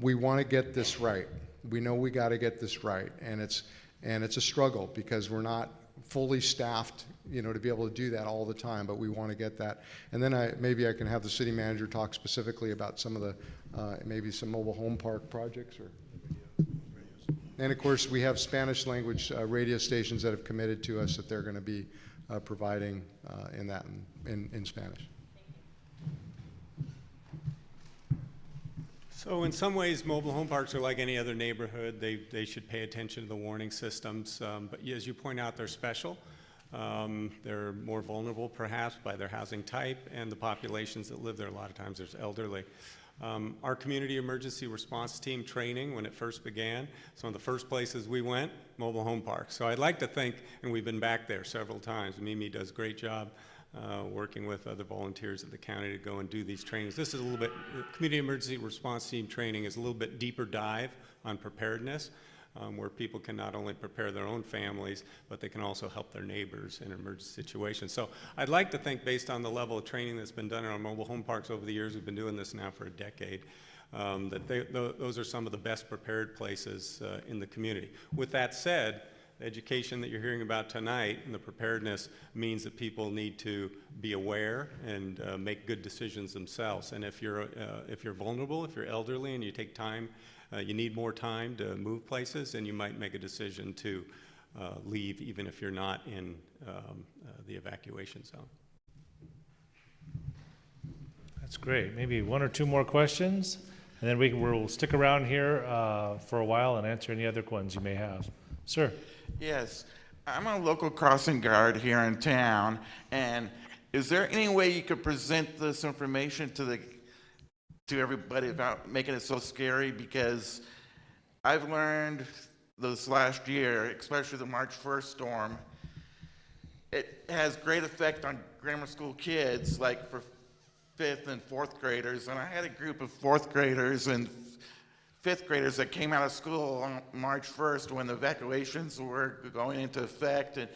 We want to get this right. We know we got to get this right, and it's a struggle because we're not fully staffed, to be able to do that all the time, but we want to get that. And then maybe I can have the city manager talk specifically about some of the, maybe some mobile home park projects. And of course, we have Spanish language radio stations that have committed to us that they're going to be providing in Spanish. So in some ways, mobile home parks are like any other neighborhood. They should pay attention to the warning systems. But as you point out, they're special. They're more vulnerable, perhaps, by their housing type and the populations that live there. A lot of times there's elderly. Our community emergency response team training, when it first began, some of the first places we went, mobile home parks. So I'd like to think, and we've been back there several times. Mimi does a great job working with other volunteers at the county to go and do these trainings. This is a little bit, community emergency response team training is a little bit deeper dive on preparedness, where people can not only prepare their own families, but they can also help their neighbors in emergency situations. So I'd like to think, based on the level of training that's been done in our mobile home parks over the years, we've been doing this now for a decade, that those are some of the best prepared places in the community. With that said, the education that you're hearing about tonight and the preparedness means that people need to be aware and make good decisions themselves. And if you're vulnerable, if you're elderly and you take time, you need more time to move places, and you might make a decision to leave even if you're not in the evacuation zone. That's great. Maybe 1 or 2 more questions, and then we'll stick around here for a while and answer any other ones you may have. Sir. Yes, I'm a local crossing guard here in town, and is there any way you could present this information to everybody without making it so scary? Because I've learned this last year, especially the March 1st storm, it has great effect on grammar school kids, like for 5th and 4th graders. And I had a group of 4th graders and fifth graders that came out of school on March 1st when the evacuations were going into effect. And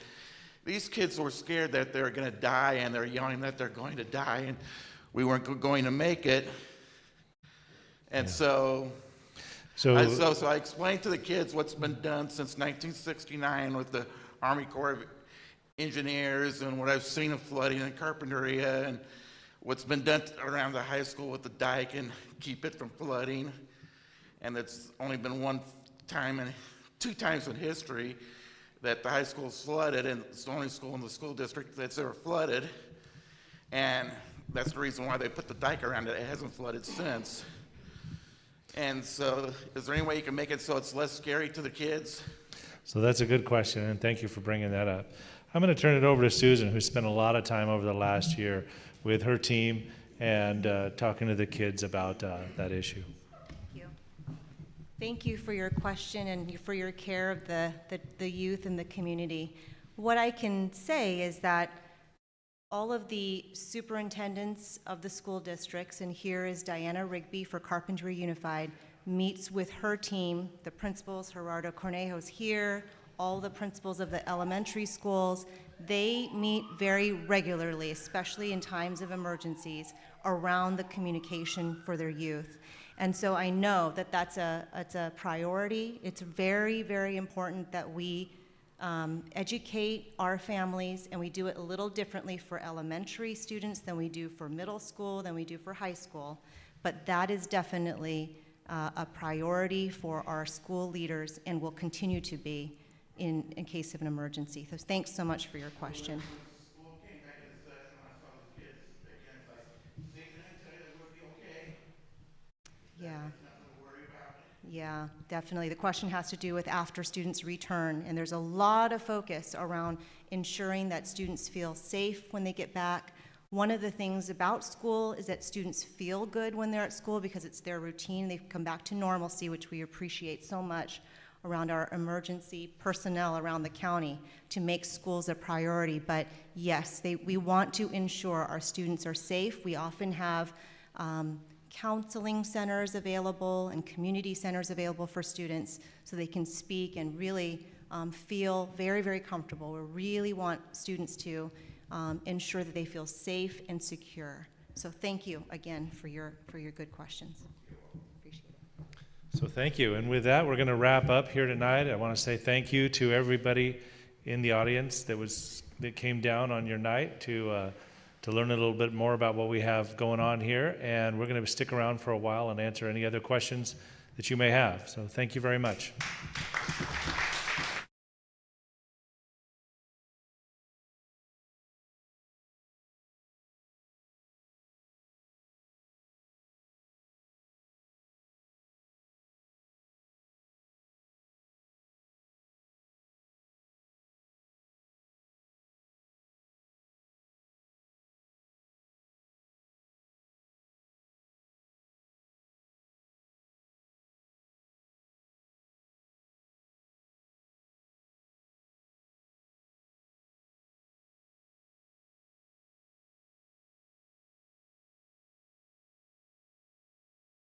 these kids were scared that they were going to die, and they're yelling that they're going to die, and we weren't going to make it. And so I explained to the kids what's been done since 1969 with the Army Corps of Engineers and what I've seen of flooding in Carpinteria and what's been done around the high school with the dike and keep it from flooding. And it's only been two times in history that the high school's flooded, and it's the only school in the school district that's ever flooded. And that's the reason why they put the dike around it. It hasn't flooded since. And so is there any way you can make it so it's less scary to the kids? So that's a good question, and thank you for bringing that up. I'm going to turn it over to Susan, who spent a lot of time over the last year with her team and talking to the kids about that issue. Thank you for your question and for your care of the youth and the community. What I can say is that all of the superintendents of the school districts, and here is Diana Rigby for Carpinteria Unified, meets with her team, the principals, Gerardo Cornejo's here, all the principals of the elementary schools. They meet very regularly, especially in times of emergencies, around the communication for their youth. And so I know that it's a priority. It's very, very important that we educate our families, and we do it a little differently for elementary students than we do for middle school, than we do for high school. But that is definitely a priority for our school leaders and will continue to be in case of an emergency. So thanks so much for your question. Yeah, definitely. The question has to do with after students return, and there's a lot of focus around ensuring that students feel safe when they get back. One of the things about school is that students feel good when they're at school because it's their routine. They've come back to normalcy, which we appreciate so much around our emergency personnel around the county to make schools a priority. But yes, we want to ensure our students are safe. We often have counseling centers available and community centers available for students so they can speak and really feel very, very comfortable. We really want students to ensure that they feel safe and secure. So thank you again for your good questions. Appreciate it. So thank you. And with that, we're going to wrap up here tonight. I want to say thank you to everybody in the audience that came down on your night to learn a little bit more about what we have going on here. And we're going to stick around for a while and answer any other questions that you may have. So thank you very much.